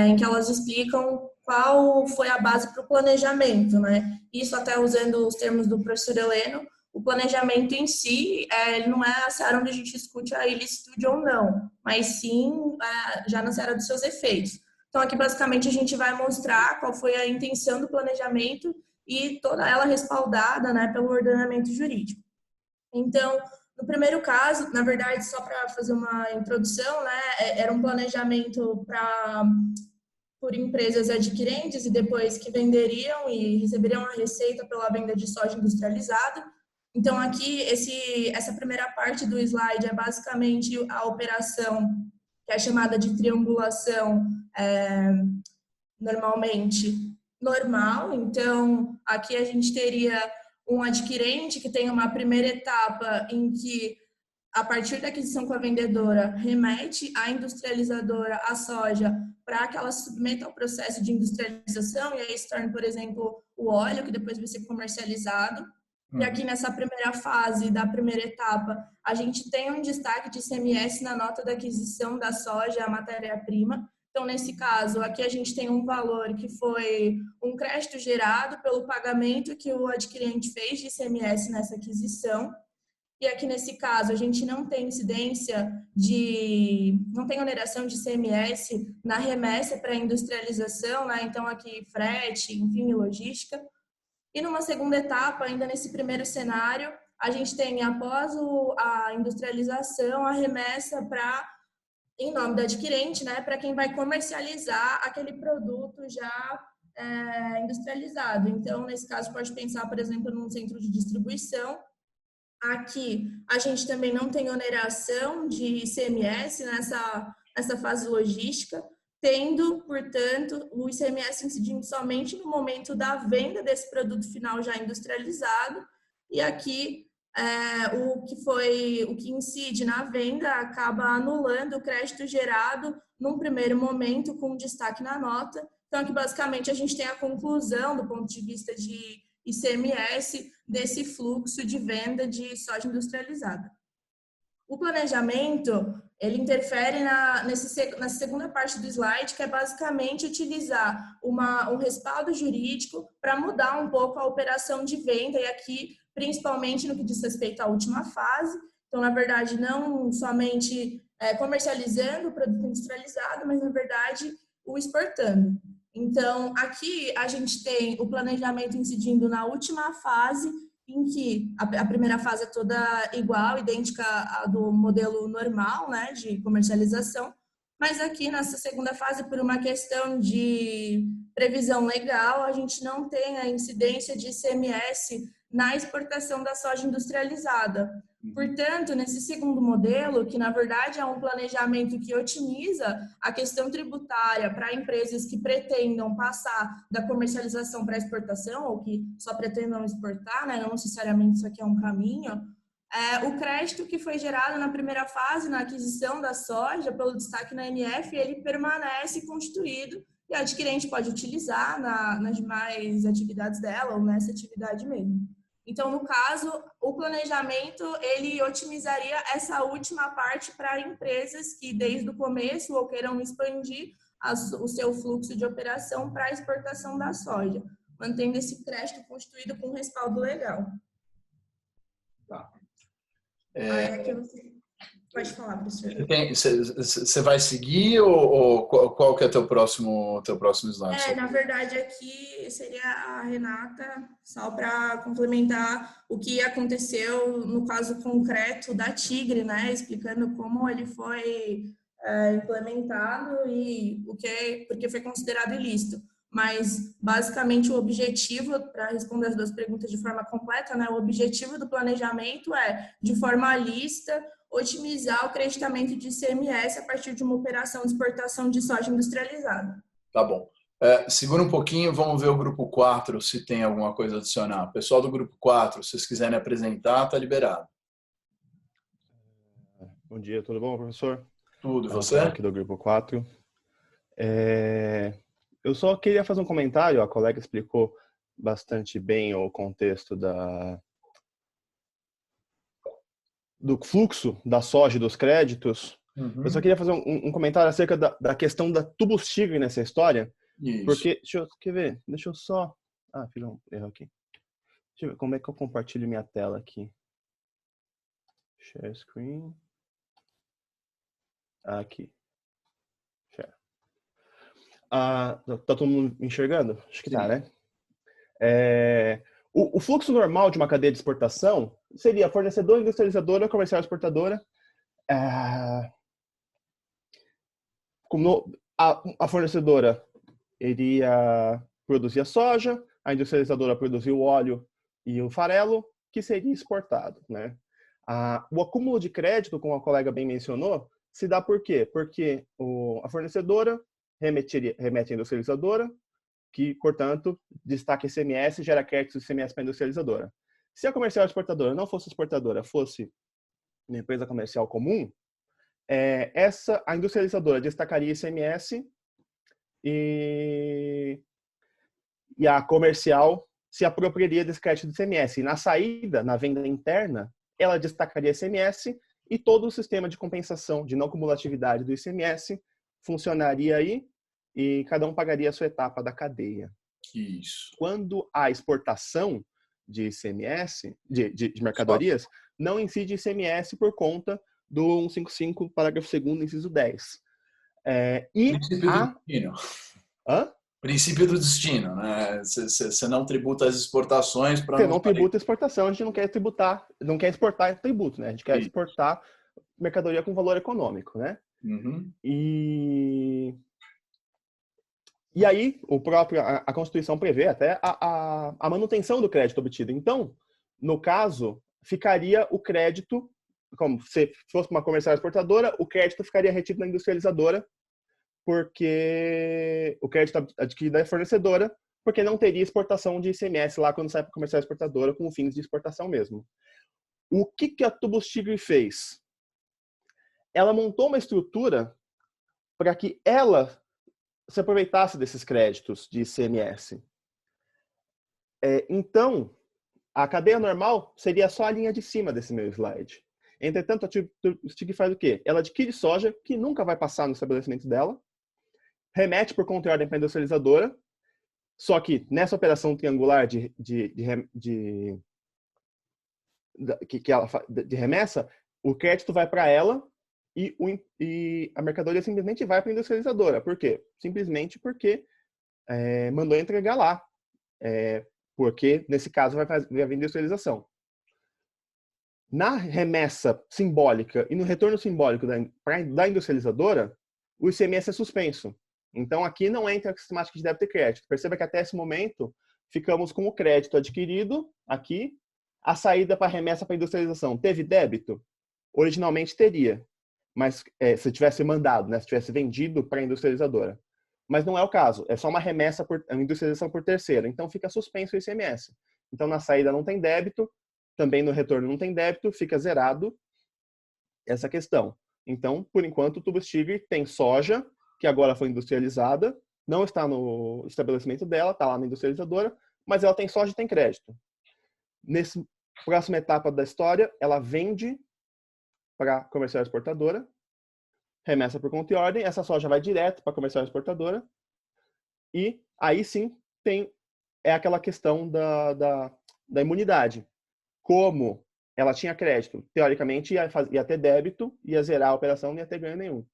em que elas explicam qual foi a base para o planejamento, né? Isso até usando os termos do professor Heleno, o planejamento em si, ele não é a seara onde a gente discute a ilicitude ou não, mas sim já na seara dos seus efeitos. Então, aqui, basicamente, a gente vai mostrar qual foi a intenção do planejamento e toda ela respaldada, né, pelo ordenamento jurídico. Então, no primeiro caso, na verdade, só para fazer uma introdução, né, era um planejamento por empresas adquirentes e depois que venderiam e receberiam a receita pela venda de soja industrializada. Então, aqui, essa primeira parte do slide é basicamente a operação que é chamada de triangulação, normalmente normal. Então, aqui a gente teria um adquirente que tem uma primeira etapa em que, a partir da aquisição com a vendedora, remete a industrializadora a soja para que ela submeta ao processo de industrialização e aí se torne, por exemplo, o óleo, que depois vai ser comercializado. E aqui nessa primeira fase da primeira etapa, a gente tem um destaque de ICMS na nota da aquisição da soja, a matéria-prima. Então, nesse caso, aqui a gente tem um valor que foi um crédito gerado pelo pagamento que o adquirente fez de ICMS nessa aquisição. E aqui nesse caso, a gente não tem não tem oneração de ICMS na remessa para industrialização, né? Então aqui frete, enfim, logística. E numa segunda etapa, ainda nesse primeiro cenário, a gente tem, após a industrialização, a remessa em nome do adquirente, né, para quem vai comercializar aquele produto já industrializado. Então, nesse caso, pode pensar, por exemplo, num centro de distribuição. Aqui, a gente também não tem oneração de ICMS nessa fase logística, tendo, portanto, o ICMS incidindo somente no momento da venda desse produto final já industrializado. E aqui, o que incide na venda acaba anulando o crédito gerado num primeiro momento com destaque na nota. Então, aqui, basicamente, a gente tem a conclusão, do ponto de vista de ICMS, desse fluxo de venda de soja industrializada. O planejamento, ele interfere nessa segunda parte do slide, que é basicamente utilizar um respaldo jurídico para mudar um pouco a operação de venda, e aqui, principalmente no que diz respeito à última fase. Então, na verdade, não somente comercializando o produto industrializado, mas, na verdade, o exportando. Então, aqui a gente tem o planejamento incidindo na última fase, em que a primeira fase é toda igual, idêntica à do modelo normal, né, de comercialização, mas aqui nessa segunda fase, por uma questão de previsão legal, a gente não tem a incidência de ICMS na exportação da soja industrializada. Portanto, nesse segundo modelo, que na verdade é um planejamento que otimiza a questão tributária para empresas que pretendam passar da comercialização para a exportação, ou que só pretendam exportar, né? Não necessariamente isso aqui é um caminho, o crédito que foi gerado na primeira fase, na aquisição da soja, pelo destaque na NF, ele permanece constituído e a adquirente pode utilizar nas demais atividades dela ou nessa atividade mesmo. Então, no caso, o planejamento, ele otimizaria essa última parte para empresas que, desde o começo, ou queiram expandir o seu fluxo de operação para a exportação da soja, mantendo esse crédito constituído com respaldo legal. Tá. Aqui você pode falar, professor. Você vai seguir ou qual que é teu próximo slide? Na verdade, aqui seria a Renata, só para complementar o que aconteceu no caso concreto da Tigre, né? Explicando como ele foi implementado e porque foi considerado ilícito. Mas, basicamente, o objetivo, para responder as duas perguntas de forma completa, né? O objetivo do planejamento é, de forma lista, otimizar o creditamento de ICMS a partir de uma operação de exportação de soja industrializada. Tá bom. Segura um pouquinho, vamos ver o grupo 4, se tem alguma coisa a adicionar. Pessoal do grupo 4, se vocês quiserem apresentar, tá liberado. Bom dia, tudo bom, professor? Tudo, e você? Aqui do grupo 4. Eu só queria fazer um comentário, a colega explicou bastante bem o contexto do fluxo da soja e dos créditos. Uhum. Eu só queria fazer um comentário acerca da questão da Tubos Tigre nessa história. Isso. Porque, deixa eu só... fiz um erro aqui. Deixa eu ver como é que eu compartilho minha tela aqui. Share screen. Aqui. Share. Tá todo mundo me enxergando? Acho que tá, né? O fluxo normal de uma cadeia de exportação seria fornecedora, industrializadora, comercial, exportadora. Como a fornecedora iria produzir a soja, a industrializadora produzir o óleo e o farelo, que seria exportado, né? O acúmulo de crédito, como a colega bem mencionou, se dá por quê? Porque a fornecedora remete à industrializadora, que, portanto, destaca ICMS, gera crédito de ICMS para a industrializadora. Se a comercial exportadora não fosse exportadora, fosse uma empresa comercial comum, a industrializadora destacaria ICMS e a comercial se apropriaria desse crédito de ICMS. E na saída, na venda interna, ela destacaria ICMS e todo o sistema de compensação de não cumulatividade do ICMS funcionaria aí e cada um pagaria a sua etapa da cadeia. Isso. Quando há exportação de ICMS, de mercadorias, não incide ICMS por conta do 155, parágrafo 2º, inciso 10. Princípio do destino. Princípio do destino, né? Você não tributa as exportações para... Você não tributa a exportação, a gente não quer tributar, não quer exportar tributo, né? A gente quer exportar mercadoria com valor econômico, né? Uhum. E aí, a Constituição prevê até a manutenção do crédito obtido. Então, no caso, ficaria o crédito, como se fosse uma comercial exportadora, o crédito ficaria retido na industrializadora, porque o crédito adquirido é fornecedora, porque não teria exportação de ICMS lá quando sai para a comercial exportadora com fins de exportação mesmo. O que a Tubos Tigre fez? Ela montou uma estrutura para que ela se aproveitasse desses créditos de ICMS. Então, a cadeia normal seria só a linha de cima desse meu slide. Entretanto, a TUSTIG faz o quê? Ela adquire soja, que nunca vai passar no estabelecimento dela, remete por conta e ordem para a industrializadora, só que nessa operação triangular de remessa, o crédito vai para ela e a mercadoria simplesmente vai para a industrializadora. Por quê? Simplesmente porque mandou entregar lá. Porque, nesse caso, vai haver industrialização. Na remessa simbólica e no retorno simbólico da industrializadora, o ICMS é suspenso. Então, aqui não entra a sistemática de débito e crédito. Perceba que até esse momento, ficamos com o crédito adquirido aqui, a saída para remessa para industrialização. Teve débito? Originalmente teria, mas se tivesse mandado, né, se tivesse vendido para a industrializadora. Mas não é o caso, é só uma remessa uma industrialização por terceiro. Então, fica suspenso o ICMS. Então, na saída não tem débito, também no retorno não tem débito, fica zerado essa questão. Então, por enquanto, o Tubos Tigre tem soja, que agora foi industrializada, não está no estabelecimento dela, está lá na industrializadora, mas ela tem soja e tem crédito. Nessa próxima etapa da história, ela vende para a comercial exportadora, remessa por conta e ordem, essa soja vai direto para a comercial exportadora, e aí sim é aquela questão da imunidade. Como ela tinha crédito, teoricamente ia ter débito, ia zerar a operação, não ia ter ganho nenhum.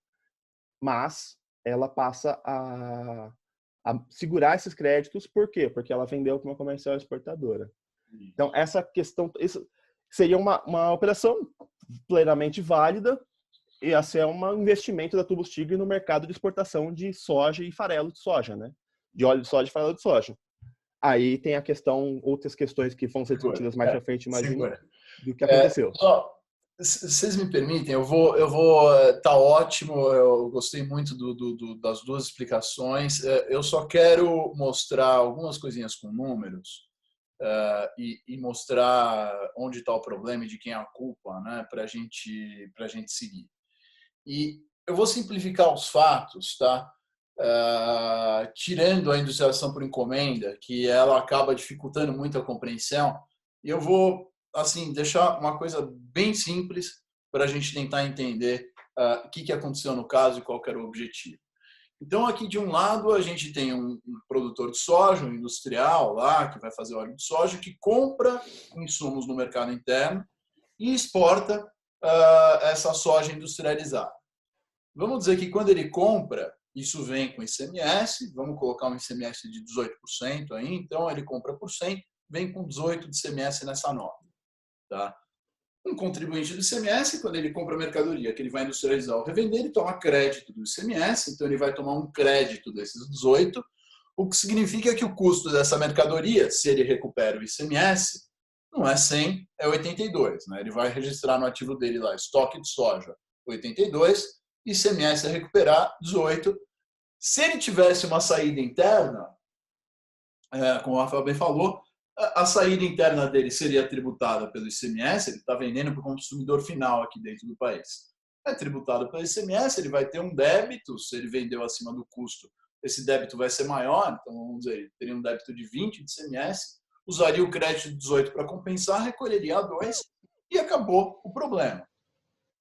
Mas ela passa a segurar esses créditos, por quê? Porque ela vendeu para uma comercial exportadora. Então, essa questão, isso seria uma operação plenamente válida, e esse é um investimento da Tubos Tigre no mercado de exportação de soja e farelo de soja, né? De óleo de soja e farelo de soja. Aí tem outras questões que vão ser discutidas mais para frente, imagino, do que aconteceu. Vocês me permitem, eu vou, tá ótimo, eu gostei muito das duas explicações. Eu só quero mostrar algumas coisinhas com números e mostrar onde está o problema e de quem é a culpa, né, para a gente seguir. E eu vou simplificar os fatos, tá? Tirando a industrialização por encomenda, que ela acaba dificultando muito a compreensão, e eu vou assim deixar uma coisa bem simples para a gente tentar entender o que aconteceu no caso e qual era o objetivo. Então, aqui de um lado, a gente tem um produtor de soja, um industrial lá, que vai fazer óleo de soja, que compra insumos no mercado interno e exporta essa soja industrializada. Vamos dizer que quando ele compra, isso vem com ICMS, vamos colocar um ICMS de 18% aí, então ele compra por 100, vem com 18% de ICMS nessa nota. Tá? Um contribuinte do ICMS, quando ele compra mercadoria que ele vai industrializar ou revender, ele toma crédito do ICMS, então ele vai tomar um crédito desses 18%, o que significa que o custo dessa mercadoria, se ele recupera o ICMS, não é 100, é 82. Né? Ele vai registrar no ativo dele lá, estoque de soja, 82, ICMS a recuperar, 18. Se ele tivesse uma saída interna, como o Rafael bem falou, a saída interna dele seria tributada pelo ICMS, ele está vendendo para o consumidor final aqui dentro do país. É tributado pelo ICMS, ele vai ter um débito, se ele vendeu acima do custo, esse débito vai ser maior, então vamos dizer, ele teria um débito de 20 de ICMS, usaria o crédito de 18 para compensar, recolheria 2 e acabou o problema.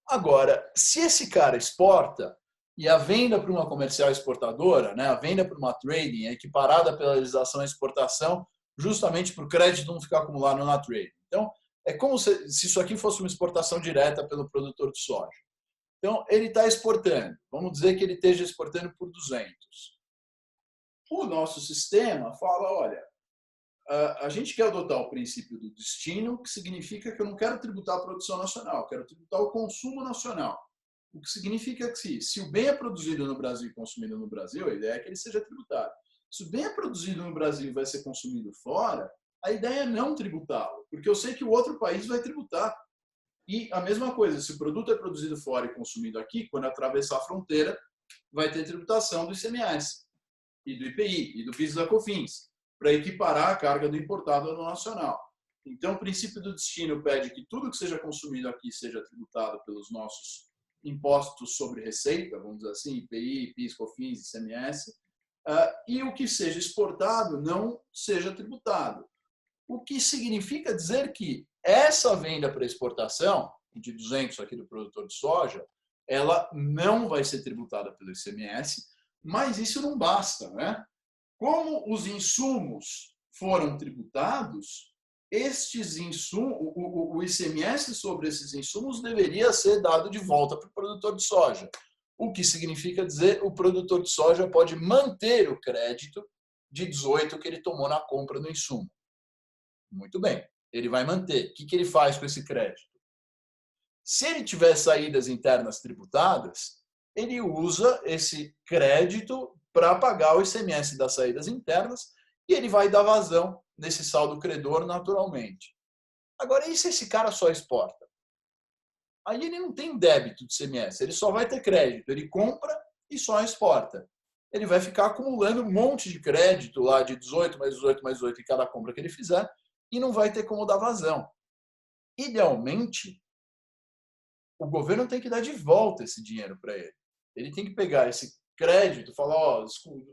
Agora, se esse cara exporta e a venda para uma comercial exportadora, né, a venda para uma trading é equiparada pela legislação à exportação, justamente para o crédito não ficar acumulado na trading. Então, é como se isso aqui fosse uma exportação direta pelo produtor de soja. Então, ele está exportando. Vamos dizer que ele esteja exportando por 200. O nosso sistema fala, olha, a gente quer adotar o princípio do destino, que significa que eu não quero tributar a produção nacional, quero tributar o consumo nacional. O que significa que se o bem é produzido no Brasil e consumido no Brasil, a ideia é que ele seja tributado. Se o bem é produzido no Brasil e vai ser consumido fora, a ideia é não tributá-lo, porque eu sei que o outro país vai tributar. E a mesma coisa, se o produto é produzido fora e consumido aqui, quando atravessar a fronteira, vai ter tributação do ICMS, e do IPI, e do PIS e da COFINS, para equiparar a carga do importado ao nacional. Então, o princípio do destino pede que tudo que seja consumido aqui seja tributado pelos nossos impostos sobre receita, vamos dizer assim, IPI, PIS, COFINS, ICMS, e o que seja exportado não seja tributado. O que significa dizer que essa venda para exportação, de 200 aqui do produtor de soja, ela não vai ser tributada pelo ICMS, mas isso não basta, né? Como os insumos foram tributados, estes insumos, o ICMS sobre esses insumos deveria ser dado de volta para o produtor de soja. O que significa dizer que o produtor de soja pode manter o crédito de 18 que ele tomou na compra do insumo. Muito bem, ele vai manter. O que ele faz com esse crédito? Se ele tiver saídas internas tributadas, ele usa esse crédito para pagar o ICMS das saídas internas e ele vai dar vazão nesse saldo credor naturalmente. Agora, e se esse cara só exporta? Aí ele não tem débito de ICMS, ele só vai ter crédito. Ele compra e só exporta. Ele vai ficar acumulando um monte de crédito lá de 18 mais 18 mais 18 em cada compra que ele fizer e não vai ter como dar vazão. Idealmente, o governo tem que dar de volta esse dinheiro para ele. Ele tem que pegar esse crédito e falar, ó,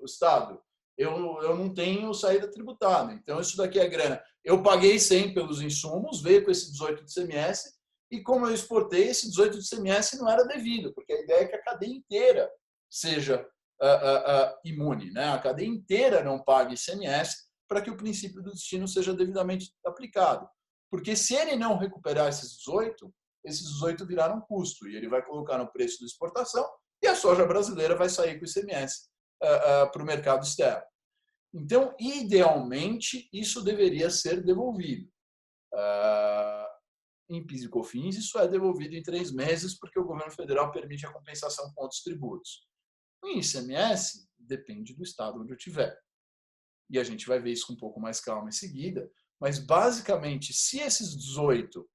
Estado, eu não tenho saída tributada, então isso daqui é grana. Eu paguei 100 pelos insumos, veio com esse 18 de ICMS, e como eu exportei, esse 18 de ICMS não era devido, porque a ideia é que a cadeia inteira seja imune, né? A cadeia inteira não pague ICMS para que o princípio do destino seja devidamente aplicado. Porque se ele não recuperar esses 18 viraram custo, e ele vai colocar no preço da exportação, e a soja brasileira vai sair com o ICMS para o mercado externo. Então, idealmente, isso deveria ser devolvido. Em PIS e COFINS, isso é devolvido em 3 meses, porque o governo federal permite a compensação com outros tributos. Em ICMS, depende do estado onde eu estiver. E a gente vai ver isso com um pouco mais calma em seguida, mas, basicamente, se esses 18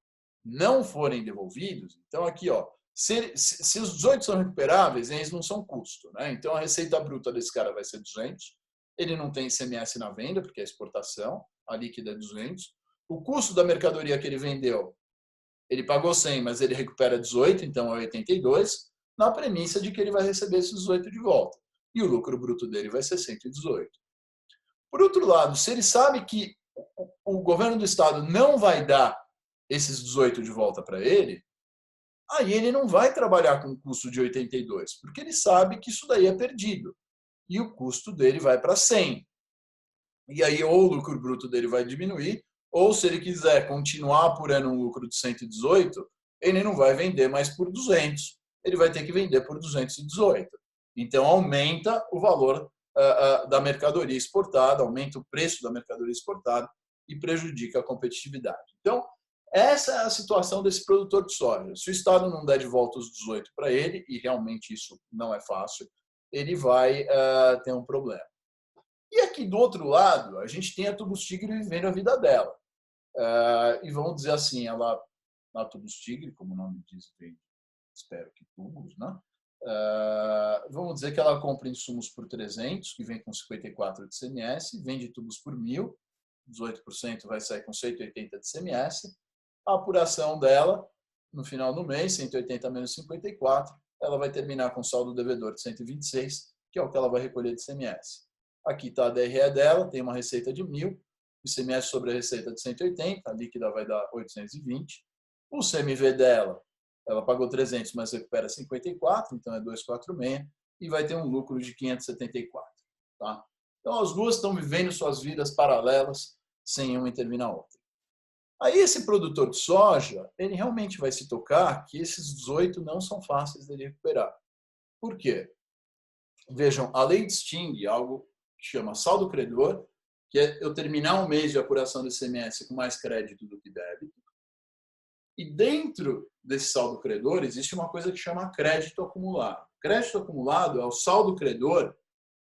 não forem devolvidos, então aqui, ó, se os 18 são recuperáveis, eles não são custo, né? Então a receita bruta desse cara vai ser 200, ele não tem ICMS na venda, porque é exportação, a líquida é 200, o custo da mercadoria que ele vendeu, ele pagou 100, mas ele recupera 18, então é 82, na premissa de que ele vai receber esses 18 de volta, e o lucro bruto dele vai ser 118. Por outro lado, se ele sabe que o governo do estado não vai dar esses 18 de volta para ele, aí ele não vai trabalhar com um custo de 82, porque ele sabe que isso daí é perdido. E o custo dele vai para 100. E aí ou o lucro bruto dele vai diminuir, ou se ele quiser continuar apurando um lucro de 118, ele não vai vender mais por 200. Ele vai ter que vender por 218. Então aumenta o valor da mercadoria exportada, aumenta o preço da mercadoria exportada e prejudica a competitividade. Então, essa é a situação desse produtor de soja. Se o Estado não der de volta os 18 para ele, e realmente isso não é fácil, ele vai ter um problema. E aqui do outro lado, a gente tem a Tubos Tigre vivendo a vida dela. E vamos dizer assim, ela, na Tubos Tigre, como o nome diz, espero que tubos, né? Vamos dizer que ela compra insumos por 300, que vem com 54 de ICMS, vende tubos por 1.000, 18% vai sair com 180 de ICMS. A apuração dela, no final do mês, 180 menos 54, ela vai terminar com saldo devedor de 126, que é o que ela vai recolher de ICMS. Aqui está a DRE dela, tem uma receita de 1.000, o ICMS sobre a receita de 180, a líquida vai dar 820. O CMV dela, ela pagou 300, mas recupera 54, então é 246, e vai ter um lucro de 574. Tá? Então, as duas estão vivendo suas vidas paralelas, sem uma intervir na outra. Aí esse produtor de soja, ele realmente vai se tocar que esses 18 não são fáceis de recuperar. Por quê? Vejam, a lei distingue algo que chama saldo credor, que é eu terminar um mês de apuração do ICMS com mais crédito do que débito. E dentro desse saldo credor existe uma coisa que chama crédito acumulado. Crédito acumulado é o saldo credor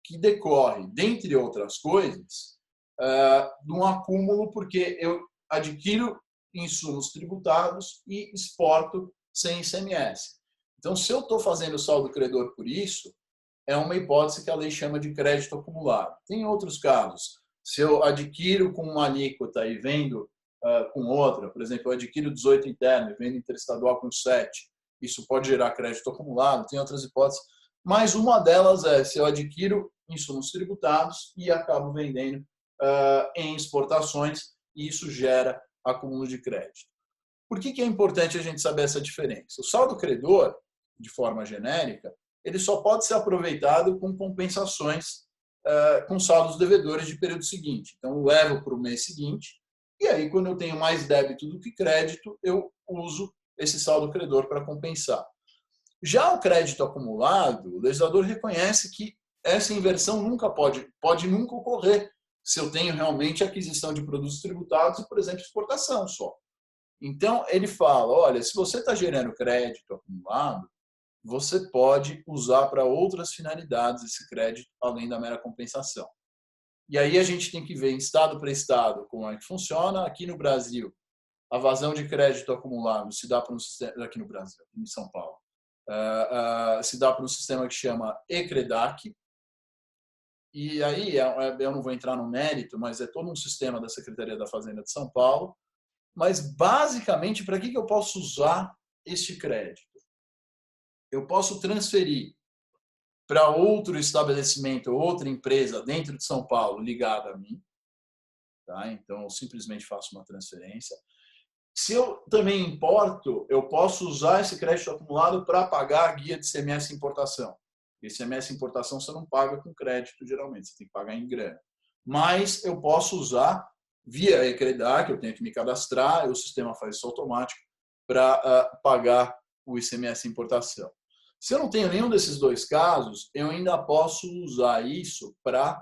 que decorre, dentre outras coisas, de um acúmulo porque eu adquiro insumos tributados e exporto sem ICMS. Então, se eu estou fazendo saldo credor por isso, é uma hipótese que a lei chama de crédito acumulado. Tem outros casos. Se eu adquiro com uma alíquota e vendo com outra, por exemplo, eu adquiro 18 interno e vendo interestadual com 7, isso pode gerar crédito acumulado. Tem outras hipóteses, mas uma delas é se eu adquiro insumos tributados e acabo vendendo em exportações, e isso gera acúmulo de crédito. Por que é importante a gente saber essa diferença? O saldo credor, de forma genérica, ele só pode ser aproveitado com compensações com saldos devedores de período seguinte. Então, eu levo para o mês seguinte, e aí, quando eu tenho mais débito do que crédito, eu uso esse saldo credor para compensar. Já o crédito acumulado, o legislador reconhece que essa inversão nunca pode nunca ocorrer se eu tenho realmente aquisição de produtos tributados e, por exemplo, exportação só. Então, ele fala, olha, se você está gerando crédito acumulado, você pode usar para outras finalidades esse crédito, além da mera compensação. E aí a gente tem que ver, estado para estado, como é que funciona. Aqui no Brasil, a vazão de crédito acumulado se dá para um sistema, aqui no Brasil, em São Paulo, se dá para um sistema que chama ECREDAC. E aí, eu não vou entrar no mérito, mas é todo um sistema da Secretaria da Fazenda de São Paulo. Mas, basicamente, para que eu posso usar este crédito? Eu posso transferir para outro estabelecimento, outra empresa dentro de São Paulo ligada a mim. Tá? Então, eu simplesmente faço uma transferência. Se eu também importo, eu posso usar esse crédito acumulado para pagar a guia de ICMS importação. ICMS importação você não paga com crédito, geralmente, você tem que pagar em grana. Mas eu posso usar via ECREDAC, eu tenho que me cadastrar, o sistema faz isso automático para pagar o ICMS importação. Se eu não tenho nenhum desses dois casos, eu ainda posso usar isso para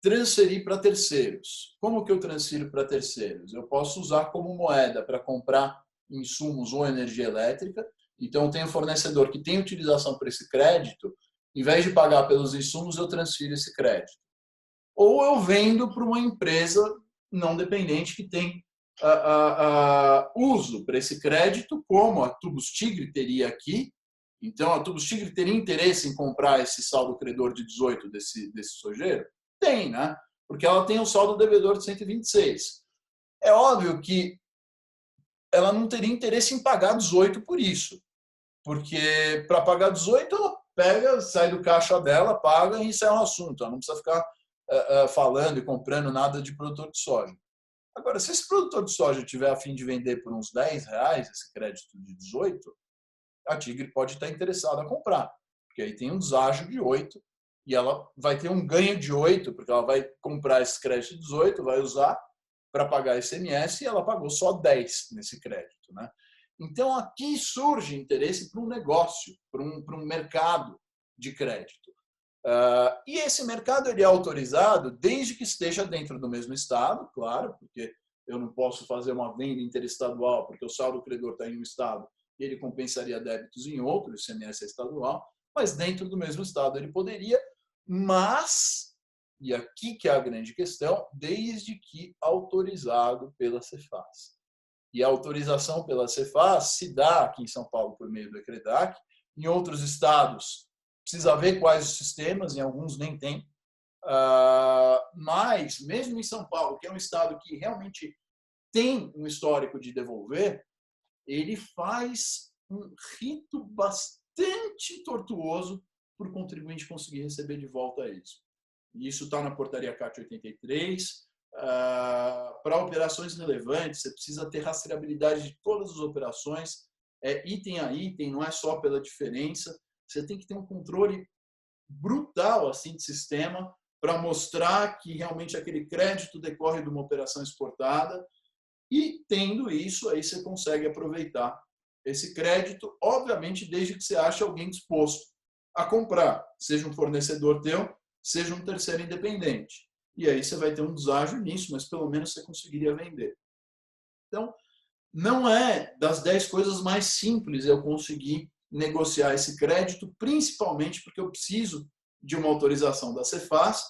transferir para terceiros. Como que eu transfiro para terceiros? Eu posso usar como moeda para comprar insumos ou energia elétrica. Então, eu tenho um fornecedor que tem utilização para esse crédito. Em vez de pagar pelos insumos, eu transfiro esse crédito. Ou eu vendo para uma empresa não dependente que tem uso para esse crédito, como a Tubos Tigre teria aqui. Então, a Tubos Tigre teria interesse em comprar esse saldo credor de 18 desse sojeiro? Tem, né? Porque ela tem um saldo devedor de 126. É óbvio que ela não teria interesse em pagar 18 por isso. Porque para pagar 18, ela pega, sai do caixa dela, paga e encerra o assunto. Ela não precisa ficar falando e comprando nada de produtor de soja. Agora, se esse produtor de soja tiver a fim de vender por uns R$10 esse crédito de 18, a Tigre pode estar interessada a comprar. Porque aí tem um deságio de 8 e ela vai ter um ganho de 8, porque ela vai comprar esse crédito de 18, vai usar para pagar ICMS e ela pagou só 10 nesse crédito. Né? Então, aqui surge interesse para um negócio, para um mercado de crédito. E esse mercado ele é autorizado desde que esteja dentro do mesmo estado, claro, porque eu não posso fazer uma venda interestadual, porque o saldo credor está em um estado e ele compensaria débitos em outro, o ICMS é estadual, mas dentro do mesmo estado ele poderia, mas, e aqui que é a grande questão, desde que autorizado pela Cefaz. E a autorização pela Cefaz se dá aqui em São Paulo por meio do ECREDAC, em outros estados precisa ver quais os sistemas, em alguns nem tem. Mas, mesmo em São Paulo, que é um estado que realmente tem um histórico de devolver, ele faz um rito bastante tortuoso para o contribuinte conseguir receber de volta isso. E isso está na portaria CAT 83. Para operações relevantes, você precisa ter rastreabilidade de todas as operações, item a item, não é só pela diferença. Você tem que ter um controle brutal assim de sistema para mostrar que realmente aquele crédito decorre de uma operação exportada e, tendo isso, aí você consegue aproveitar esse crédito, obviamente, desde que você ache alguém disposto a comprar, seja um fornecedor teu, seja um terceiro independente. E aí você vai ter um deságio nisso, mas pelo menos você conseguiria vender. Então, não é das 10 coisas mais simples eu conseguir negociar esse crédito, principalmente porque eu preciso de uma autorização da Cefaz.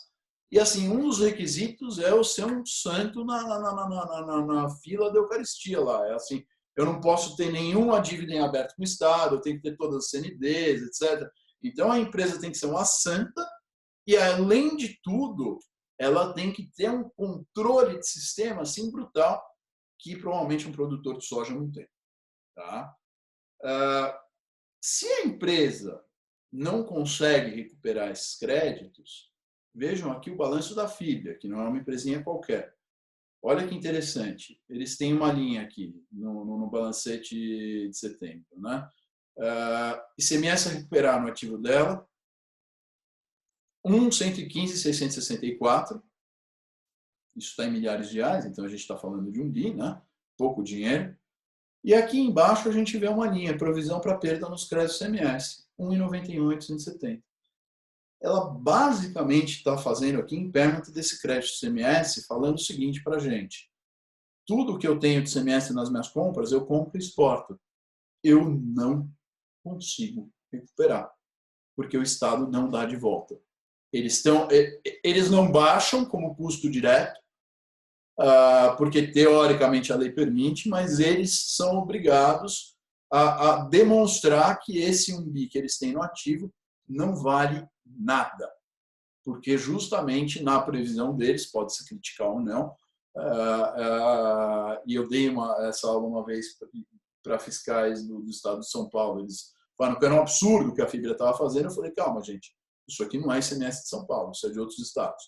E assim, um dos requisitos é eu ser um santo na fila da Eucaristia lá. É assim, eu não posso ter nenhuma dívida em aberto com o Estado, eu tenho que ter todas as CNDs, etc. Então a empresa tem que ser uma santa e, além de tudo, ela tem que ter um controle de sistema assim brutal que provavelmente um produtor de soja não tem. Tá? Se a empresa não consegue recuperar esses créditos, vejam aqui o balanço da Fibria, que não é uma empresinha qualquer. olha que interessante. Eles têm uma linha aqui no balancete de setembro, né? ICMS a recuperar no ativo dela, 115.664. Isso está em milhares de reais, então a gente está falando de um bi, né? Pouco dinheiro. E aqui embaixo a gente vê uma linha, provisão para perda nos créditos ICMS, 191.870. Ela basicamente está fazendo aqui impairment desse crédito ICMS, falando o seguinte para a gente: tudo que eu tenho de ICMS nas minhas compras, eu compro e exporto. Eu não consigo recuperar, porque o Estado não dá de volta. Eles não baixam como custo direto, porque teoricamente a lei permite, mas eles são obrigados a demonstrar que esse 1 bi que eles têm no ativo não vale nada, porque justamente na previsão deles, pode-se criticar ou não, e eu dei essa aula uma vez para fiscais do estado de São Paulo, eles falaram que era um absurdo o que a Fibra estava fazendo. Eu falei, calma, gente, isso aqui não é ICMS de São Paulo, isso é de outros estados.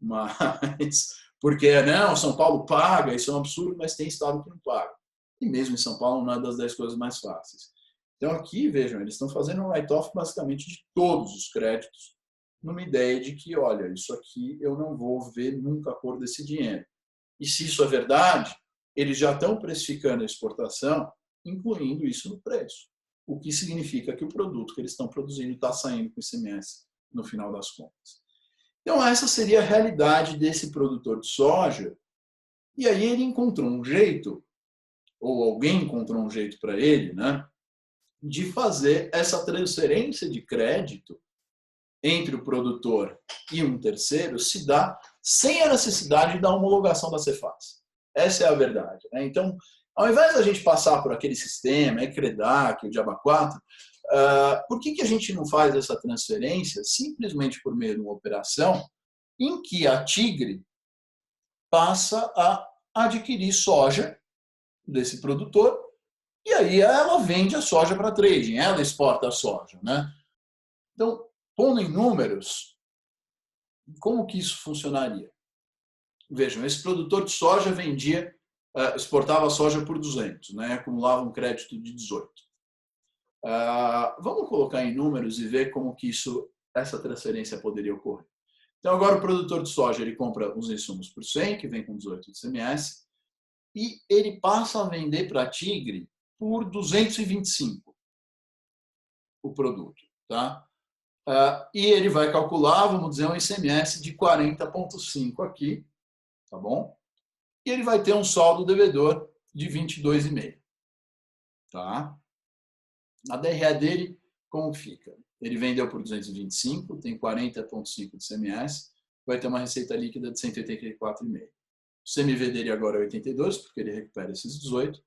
Mas, porque não, São Paulo paga, isso é um absurdo, mas tem estado que não paga. E mesmo em São Paulo não é das 10 coisas mais fáceis. Então aqui, vejam, eles estão fazendo um write-off basicamente de todos os créditos, numa ideia de que, olha, isso aqui eu não vou ver nunca a cor desse dinheiro. E se isso é verdade, eles já estão precificando a exportação, incluindo isso no preço. O que significa que o produto que eles estão produzindo está saindo com ICMS no final das contas. Então, essa seria a realidade desse produtor de soja. E aí ele encontrou um jeito, ou alguém encontrou um jeito para ele, né, de fazer essa transferência de crédito entre o produtor e um terceiro se dá sem a necessidade da homologação da Cefaz. Essa é a verdade, né? Então, ao invés da gente passar por aquele sistema, ECREDAC, o Diaba 4, por que a gente não faz essa transferência simplesmente por meio de uma operação em que a Tigre passa a adquirir soja desse produtor e aí ela vende a soja para trading, ela exporta a soja, né? Então, pondo em números, como que isso funcionaria? Vejam, esse produtor de soja exportava soja por 200, né? Acumulava um crédito de 18. Vamos colocar em números e ver como que essa transferência poderia ocorrer. Então, agora o produtor de soja ele compra os insumos por 100, que vem com 18 de ICMS, e ele passa a vender para a Tigre por 225 o produto, tá? E ele vai calcular, vamos dizer, um ICMS de 40,5 aqui, tá bom? E ele vai ter um saldo devedor de 22,5, tá? A DRE dele, como fica? Ele vendeu por 225, tem 40,5 de ICMS, vai ter uma receita líquida de 184,5. O CMV dele agora é 82, porque ele recupera esses 18,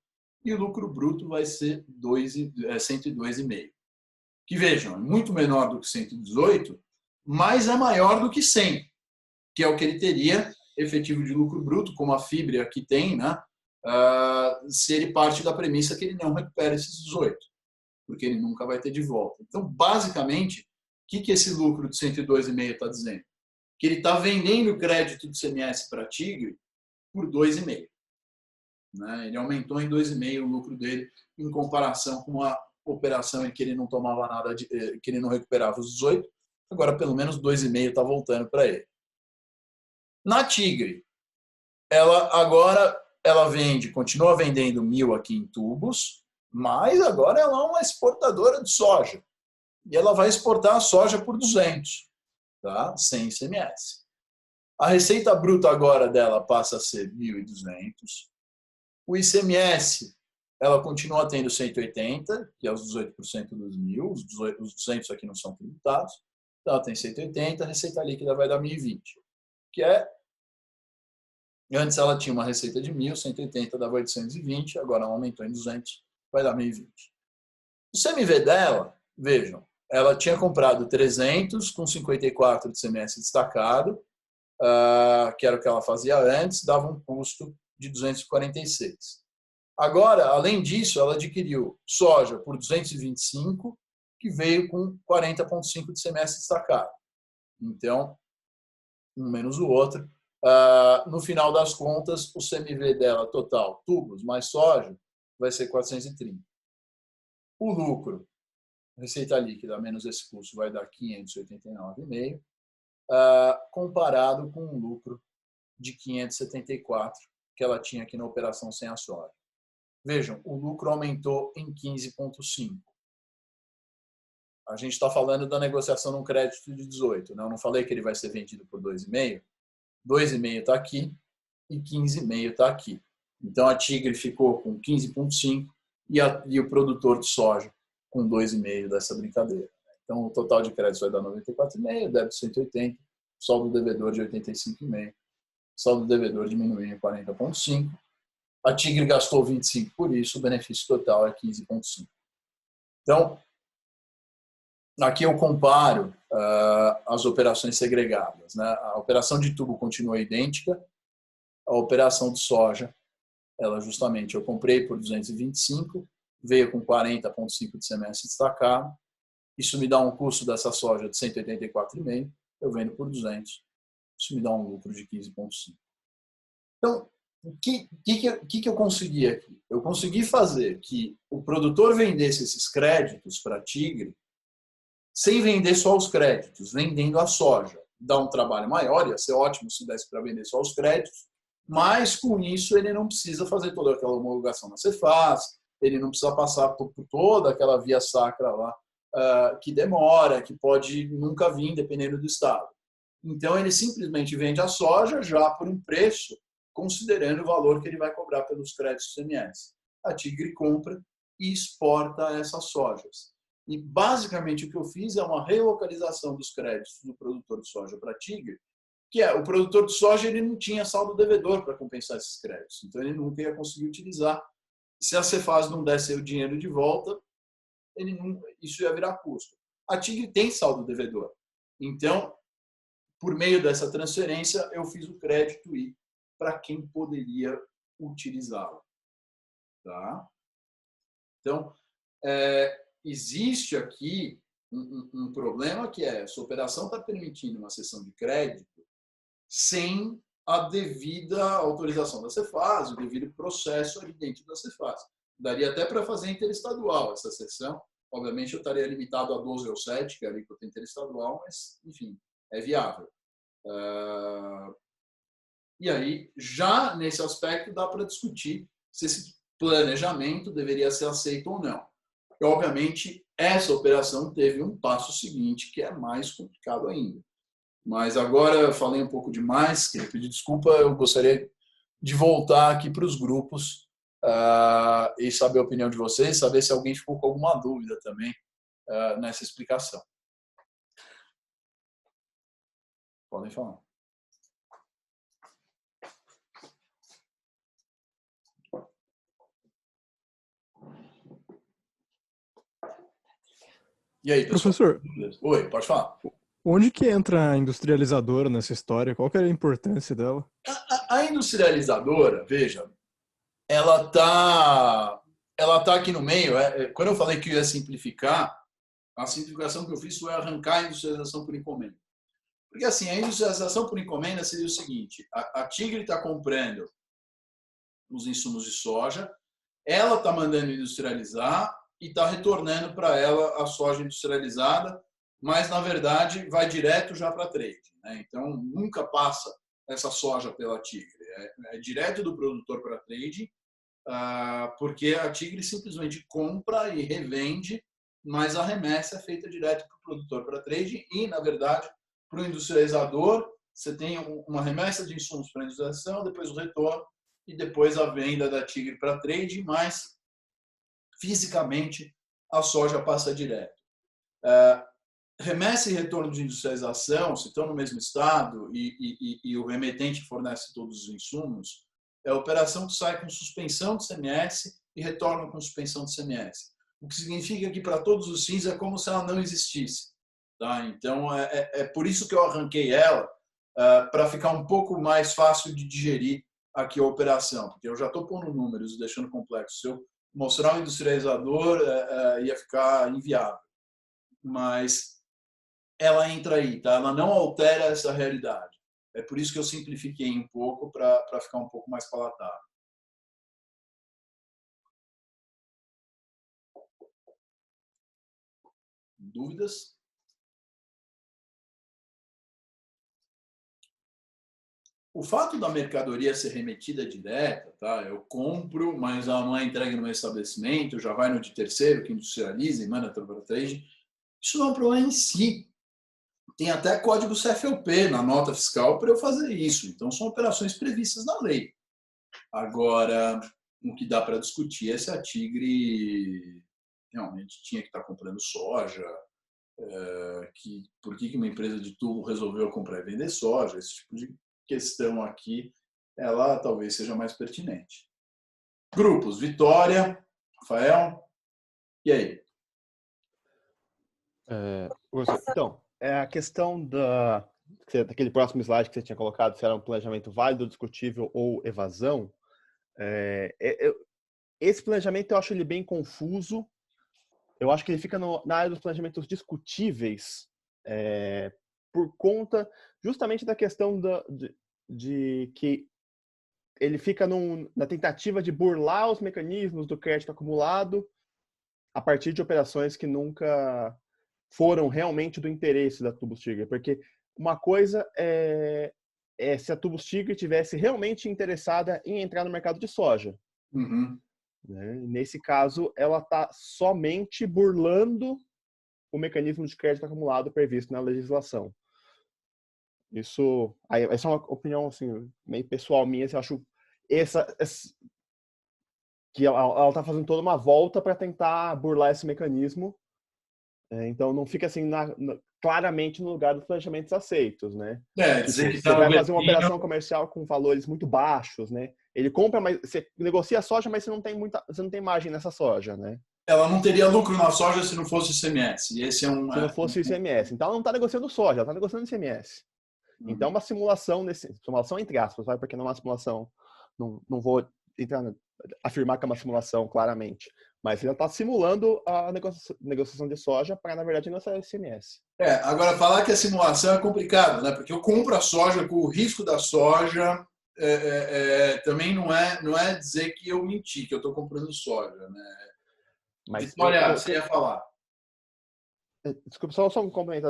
e o lucro bruto vai ser 102,5. Que vejam, é muito menor do que 118, mas é maior do que 100, que é o que ele teria efetivo de lucro bruto, como a Fibra aqui tem, né? Se ele parte da premissa que ele não recupera esses 18, porque ele nunca vai ter de volta. Então, basicamente, o que esse lucro de 102,5 está dizendo? Que ele está vendendo crédito de CMS para a Tigre por 2,5. Né? Ele aumentou em 2,5 o lucro dele em comparação com a operação em que ele não tomava nada, que ele não recuperava os 18, agora pelo menos 2,5 está voltando para ele. Na Tigre, ela continua vendendo 1.000 aqui em tubos, mas agora ela é uma exportadora de soja. E ela vai exportar a soja por 200, tá? Sem ICMS. A receita bruta agora dela passa a ser 1.200. O ICMS, ela continua tendo 180, que é os 18% dos 1.000. Os 200 aqui não são tributados. Então, ela tem 180, a receita líquida vai dar 1.020. Que é... Antes ela tinha uma receita de 1.000, 180 dava 820, agora ela aumentou em 200, vai dar 1.020. O CMV dela, vejam, ela tinha comprado 300 com 54 de CMS destacado, que era o que ela fazia antes, dava um custo de 246. Agora, além disso, ela adquiriu soja por 225, que veio com 40,5 de CMS destacado. Então, um menos o outro, no final das contas, o CMV dela total, tubos mais soja, vai ser 430. O lucro, receita líquida menos esse custo, vai dar 589,5, comparado com um lucro de 574 que ela tinha aqui na operação sem a soja. Vejam, o lucro aumentou em 15,5. A gente está falando da negociação num crédito de 18, né? Eu não falei que ele vai ser vendido por 2,5? 2,5 está aqui e 15,5 está aqui. Então, a Tigre ficou com 15,5 e o produtor de soja com 2,5 dessa brincadeira. Então, o total de crédito vai dar 94,5, débito 180, saldo devedor de 85,5, saldo devedor diminuindo em 40,5. A Tigre gastou 25 por isso, o benefício total é 15,5. Então, aqui eu comparo as operações segregadas, né? A operação de tubo continua idêntica, a operação de soja, ela justamente, eu comprei por 225, veio com 40,5 de CMS destacado, isso me dá um custo dessa soja de 184,5, eu vendo por 200, isso me dá um lucro de 15,5. Então, o que eu consegui aqui? Eu consegui fazer que o produtor vendesse esses créditos para a Tigre sem vender só os créditos, vendendo a soja. Dá um trabalho maior, ia ser ótimo se desse para vender só os créditos, mas com isso ele não precisa fazer toda aquela homologação na Cefaz, ele não precisa passar por toda aquela via sacra lá, que demora, que pode nunca vir, dependendo do estado. Então ele simplesmente vende a soja já por um preço, considerando o valor que ele vai cobrar pelos créditos CMS. A Tigre compra e exporta essas sojas. E, basicamente, o que eu fiz é uma relocalização dos créditos do produtor de soja para a Tigre, que é, o produtor de soja ele não tinha saldo devedor para compensar esses créditos, então ele nunca ia conseguir utilizar. Se a Cefaz não desse o dinheiro de volta, isso ia virar custo. A Tigre tem saldo devedor. Então, por meio dessa transferência, eu fiz o crédito ir para quem poderia utilizá-lo. Tá? Então, existe aqui um problema que é, essa operação está permitindo uma cessão de crédito sem a devida autorização da Cefaz, o devido processo ali dentro da Cefaz. Daria até para fazer interestadual essa cessão. Obviamente, eu estaria limitado a 12 ou 7, que é a alíquota interestadual, mas, enfim, é viável. E aí, já nesse aspecto, dá para discutir se esse planejamento deveria ser aceito ou não. E, obviamente, essa operação teve um passo seguinte, que é mais complicado ainda. Mas agora eu falei um pouco demais, queria pedir desculpa, eu gostaria de voltar aqui para os grupos e saber a opinião de vocês, saber se alguém ficou com alguma dúvida também nessa explicação. Podem falar. E aí, pessoal? Professor, oi, pode falar. Onde que entra a industrializadora nessa história? Qual que é a importância dela? A industrializadora, veja, ela tá aqui no meio. Quando eu falei que eu ia simplificar, a simplificação que eu fiz foi arrancar a industrialização por encomenda. Porque assim, a industrialização por encomenda seria o seguinte: a Tigre está comprando os insumos de soja, ela está mandando industrializar e está retornando para ela a soja industrializada, mas, na verdade, vai direto já para trade, né? Então, nunca passa essa soja pela Tigre. É direto do produtor para trade, porque a Tigre simplesmente compra e revende, mas a remessa é feita direto para o produtor para trade e, na verdade, para o industrializador, você tem uma remessa de insumos para a industrialização, depois o retorno e depois a venda da Tigre para trade, mas, fisicamente, a soja passa direto. Remessa e retorno de industrialização, se estão no mesmo estado e o remetente fornece todos os insumos, é a operação que sai com suspensão de CMS e retorna com suspensão de CMS. O que significa que, para todos os fins, é como se ela não existisse. Tá? Então, é por isso que eu arranquei ela, para ficar um pouco mais fácil de digerir aqui a operação, porque eu já estou pondo números e deixando complexo. Se eu mostrar um industrializador, ia ficar inviável. Mas ela entra aí, tá? Ela não altera essa realidade. É por isso que eu simplifiquei um pouco para ficar um pouco mais palatável. Dúvidas? O fato da mercadoria ser remetida direta, tá? Eu compro, mas ela não é entregue no meu estabelecimento, já vai no de terceiro, que industrializa e manda para trade. Isso não é um problema em si. Tem até código CFLP na nota fiscal para eu fazer isso. Então, são operações previstas na lei. Agora, o que dá para discutir é se a Tigre realmente tinha que estar comprando soja, por que uma empresa de tubo resolveu comprar e vender soja, esse tipo de questão aqui, ela talvez seja mais pertinente. Grupos, Vitória, Rafael, e aí? Então, a questão daquele próximo slide que você tinha colocado, se era um planejamento válido, discutível ou evasão, esse planejamento eu acho ele bem confuso. Eu acho que ele fica na área dos planejamentos discutíveis por conta justamente da questão de que ele fica na tentativa de burlar os mecanismos do crédito acumulado a partir de operações que nunca foram realmente do interesse da Tubos Tigre. Porque uma coisa é se a Tubos Tigre tivesse realmente interessada em entrar no mercado de soja. Uhum. Né? Nesse caso, ela está somente burlando o mecanismo de crédito acumulado previsto na legislação. Essa é uma opinião assim, meio pessoal minha. Eu acho que ela está fazendo toda uma volta para tentar burlar esse mecanismo. Então, não fica assim claramente no lugar dos planejamentos aceitos, né? Dizer que você vai fazer uma operação comercial com valores muito baixos, né? Ele compra, mas você negocia soja, mas você não tem margem nessa soja, né? Ela não teria lucro na soja se não fosse ICMS. Se não fosse ICMS. Então, ela não está negociando soja, ela está negociando ICMS. Então, uma simulação entre aspas, vai, porque não é uma simulação, não vou afirmar que é uma simulação claramente, mas ele está simulando a negociação de soja para, na verdade, negociar ICMS. Agora, falar que a simulação é complicado, né? Porque eu compro a soja com o risco da soja, também não é dizer que eu menti, que eu estou comprando soja, né? Mas Vitória, você ia falar. Desculpa, só um complemento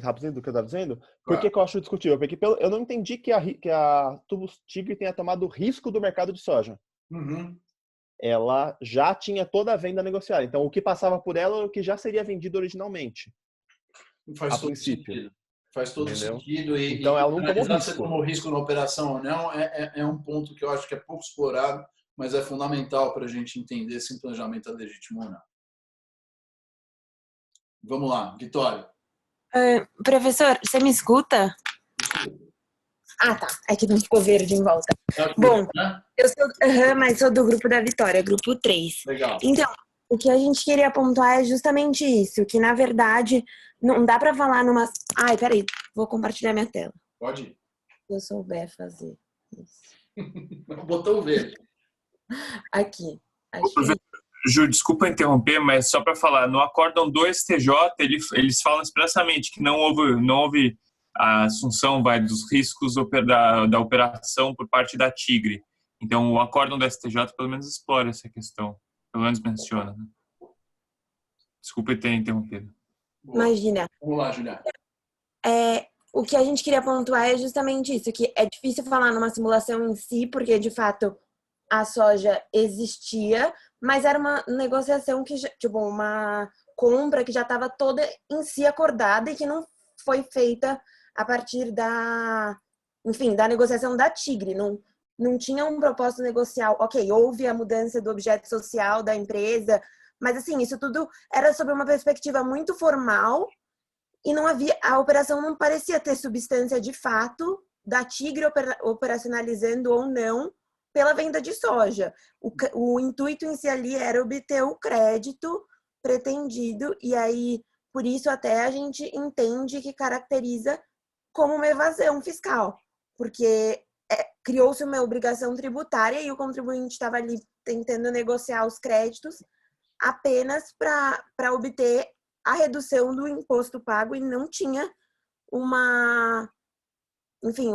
rapidinho do que eu estava dizendo. Por que eu acho discutível? Porque eu não entendi que a Tubos Tigre tenha tomado risco do mercado de soja. Uhum. Ela já tinha toda a venda negociada. Então, o que passava por ela era o que já seria vendido originalmente. Faz todo sentido. Faz todo sentido. Então, ela não tomou risco. Se tomou risco na operação ou não, é um ponto que eu acho que é pouco explorado, mas é fundamental para a gente entender se o planejamento é legítimo ou não. Vamos lá, Vitória. Professor, você me escuta? Ah, tá. É que não ficou verde em volta. Bom, né? Eu sou, mas sou do grupo da Vitória, grupo 3. Legal. Então, o que a gente queria pontuar é justamente isso, que na verdade não dá para falar numa... Ai, peraí, vou compartilhar minha tela. Pode ir. Se eu souber fazer isso. Botão verde. Aqui. Ju, desculpa interromper, mas só para falar, no acórdão do STJ, eles falam expressamente que não houve a assunção dos riscos da operação por parte da Tigre. Então, o acórdão do STJ pelo menos explora essa questão, pelo menos menciona. Né? Desculpa ter interrompido. Imagina. Vamos lá, Juliana. O que a gente queria pontuar é justamente isso, que é difícil falar numa simulação em si, porque de fato a soja existia, mas era uma negociação que, tipo, uma compra que já estava toda em si acordada e que não foi feita a partir da negociação da Tigre. Não tinha um propósito negocial. Ok, houve a mudança do objeto social da empresa, mas assim, isso tudo era sobre uma perspectiva muito formal e a operação não parecia ter substância de fato da Tigre operacionalizando ou não pela venda de soja. O intuito em si ali era obter o crédito pretendido e aí, por isso até a gente entende que caracteriza como uma evasão fiscal, porque criou-se uma obrigação tributária e o contribuinte estava ali tentando negociar os créditos apenas para obter a redução do imposto pago e não tinha enfim,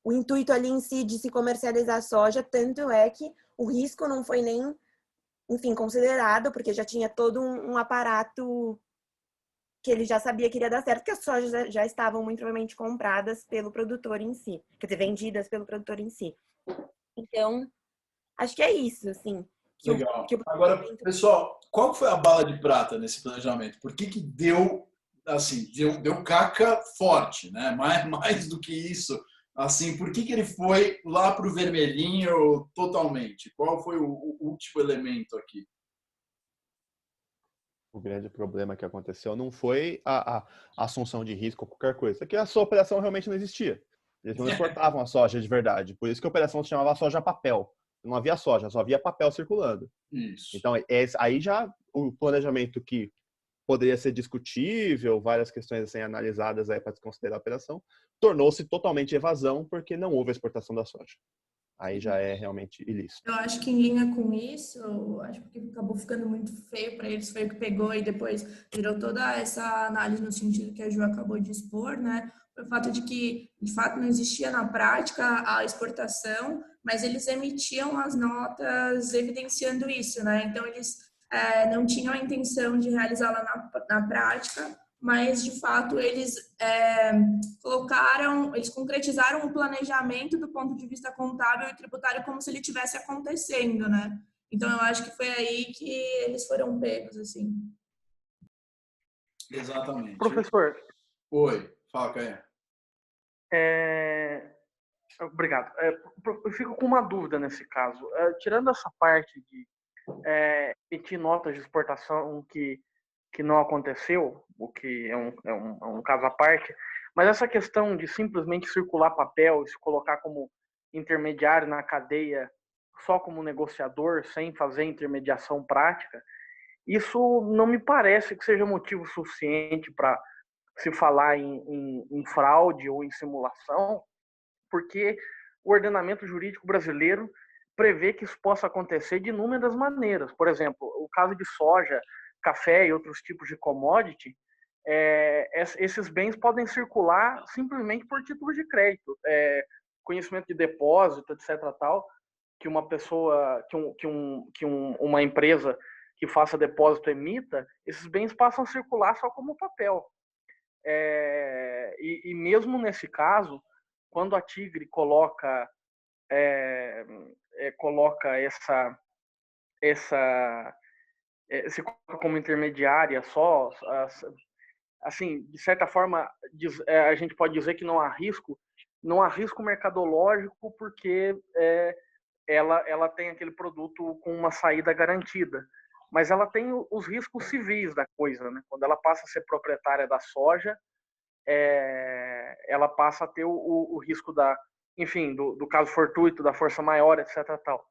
o intuito ali em si de se comercializar soja, tanto é que o risco não foi nem, enfim, considerado, porque já tinha todo um aparato que ele já sabia que iria dar certo, porque as sojas já estavam muito provavelmente compradas pelo produtor em si, quer dizer, vendidas pelo produtor em si. Então, acho que é isso, assim. Legal. Agora, pessoal, qual foi a bala de prata nesse planejamento? Por que deu, assim, deu caca forte, né? Mais do que isso, assim, por que ele foi lá para o vermelhinho totalmente? Qual foi o último elemento aqui? O grande problema que aconteceu não foi a assunção de risco ou qualquer coisa, é que a sua operação realmente não existia. Eles não exportavam a soja de verdade. Por isso que a operação se chamava soja papel. Não havia soja, só havia papel circulando. Isso. Então, aí já o planejamento que poderia ser discutível, várias questões assim, analisadas aí para desconsiderar a operação, tornou-se totalmente evasão porque não houve a exportação da soja. Aí já é realmente ilícito. Eu acho que em linha com isso, acho que acabou ficando muito feio para eles, foi o que pegou e depois virou toda essa análise no sentido que a Ju acabou de expor, né? O fato de que, de fato, não existia na prática a exportação, mas eles emitiam as notas evidenciando isso, né? Então, eles não tinham a intenção de realizá-la na prática, mas, de fato, eles eles concretizaram o planejamento do ponto de vista contábil e tributário como se ele tivesse acontecendo, né? Então, eu acho que foi aí que eles foram pegos, assim. Exatamente. Professor. Oi, fala, Caia. Obrigado. Eu fico com uma dúvida nesse caso. Tirando essa parte de emitir notas de exportação que não aconteceu, o que é um caso à parte, mas essa questão de simplesmente circular papel e se colocar como intermediário na cadeia só como negociador, sem fazer intermediação prática, isso não me parece que seja motivo suficiente para se falar em fraude ou em simulação, porque o ordenamento jurídico brasileiro prevê que isso possa acontecer de inúmeras maneiras. Por exemplo, o caso de soja, café e outros tipos de commodity, esses bens podem circular simplesmente por título de crédito, conhecimento de depósito, etc. tal, que uma pessoa, uma empresa que faça depósito emita, esses bens passam a circular só como papel. E mesmo nesse caso, quando a Tigre coloca se coloca como intermediária só, assim, de certa forma, a gente pode dizer que não há risco mercadológico porque ela tem aquele produto com uma saída garantida, mas ela tem os riscos civis da coisa, né? Quando ela passa a ser proprietária da soja, ela passa a ter o risco do caso fortuito, da força maior, etc. tal.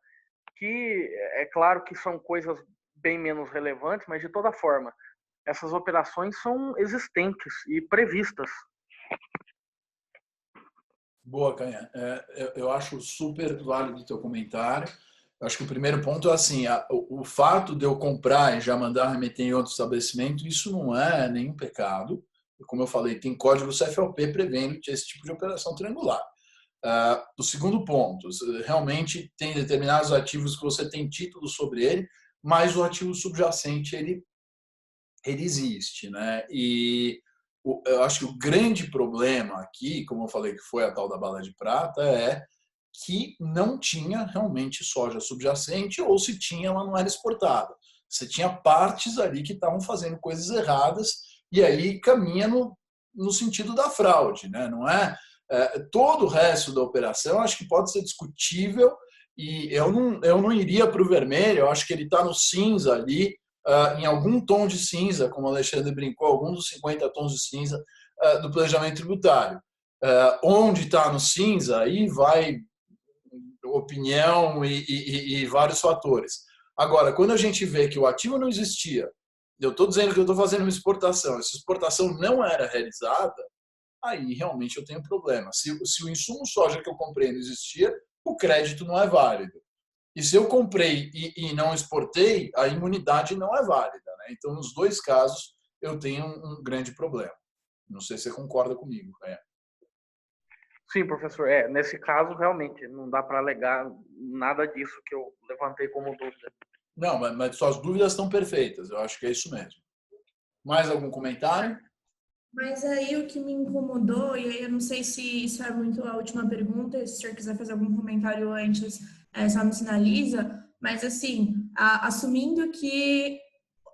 Que é claro que são coisas bem menos relevantes, mas de toda forma, essas operações são existentes e previstas. Boa, Canha. Eu acho super válido o teu comentário. Eu acho que o primeiro ponto é assim, o fato de eu comprar e já mandar remeter em outro estabelecimento, isso não é nenhum pecado. Como eu falei, tem código CFLP prevendo esse tipo de operação triangular. O segundo ponto, realmente tem determinados ativos que você tem título sobre ele, mas o ativo subjacente ele existe, né? E eu acho que o grande problema aqui, como eu falei que foi a tal da bala de prata, é que não tinha realmente soja subjacente, ou se tinha, ela não era exportada. Você tinha partes ali que estavam fazendo coisas erradas e aí caminha no sentido da fraude, né? Não é todo o resto da operação, acho que pode ser discutível e eu não iria para o vermelho, eu acho que ele está no cinza ali, em algum tom de cinza, como o Alexandre brincou, algum dos 50 tons de cinza do planejamento tributário. Onde está no cinza, aí vai opinião e vários fatores. Agora, quando a gente vê que o ativo não existia, eu estou dizendo que eu estou fazendo uma exportação, essa exportação não era realizada, aí realmente eu tenho problema. Se o insumo soja que eu comprei não existia, o crédito não é válido. E se eu comprei e não exportei, a imunidade não é válida, né? Então, nos dois casos, eu tenho um grande problema. Não sei se você concorda comigo, né? Sim, professor. Nesse caso, realmente, não dá para alegar nada disso que eu levantei como dúvida. Não, mas suas dúvidas estão perfeitas. Eu acho que é isso mesmo. Mais algum comentário? Mas aí o que me incomodou, e aí eu não sei se isso é muito a última pergunta, se o senhor quiser fazer algum comentário antes, só me sinaliza, mas assim, assumindo que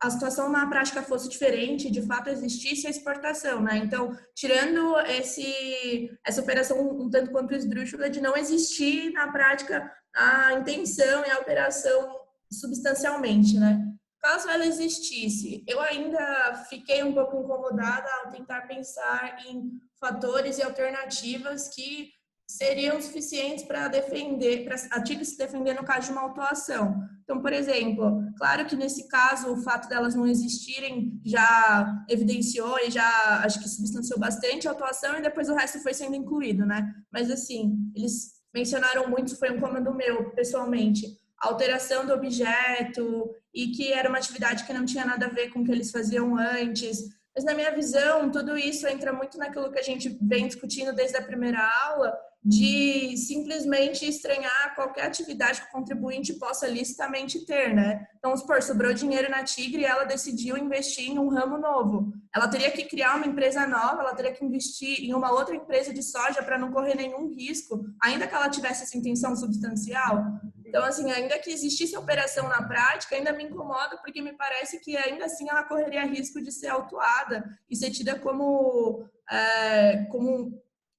a situação na prática fosse diferente, de fato existisse a exportação, né? Então, tirando essa operação um tanto quanto esdrúxula de não existir na prática a intenção e a operação substancialmente, né? Caso ela existisse, eu ainda fiquei um pouco incomodada ao tentar pensar em fatores e alternativas que seriam suficientes para defender, para a TIC se defender no caso de uma autuação. Então, por exemplo, claro que nesse caso o fato delas não existirem já evidenciou e já acho que substanciou bastante a autuação e depois o resto foi sendo incluído, né? Mas assim, eles mencionaram muito, foi um incômodo meu, pessoalmente, a alteração do objeto e que era uma atividade que não tinha nada a ver com o que eles faziam antes. Mas, na minha visão, tudo isso entra muito naquilo que a gente vem discutindo desde a primeira aula, de simplesmente estranhar qualquer atividade que o contribuinte possa licitamente ter, né? Então, vamos supor, sobrou dinheiro na Tigre e ela decidiu investir em um ramo novo. Ela teria que criar uma empresa nova, ela teria que investir em uma outra empresa de soja para não correr nenhum risco, ainda que ela tivesse essa intenção substancial. Então, assim, ainda que existisse operação na prática, ainda me incomoda, porque me parece que ainda assim ela correria risco de ser autuada e ser tida como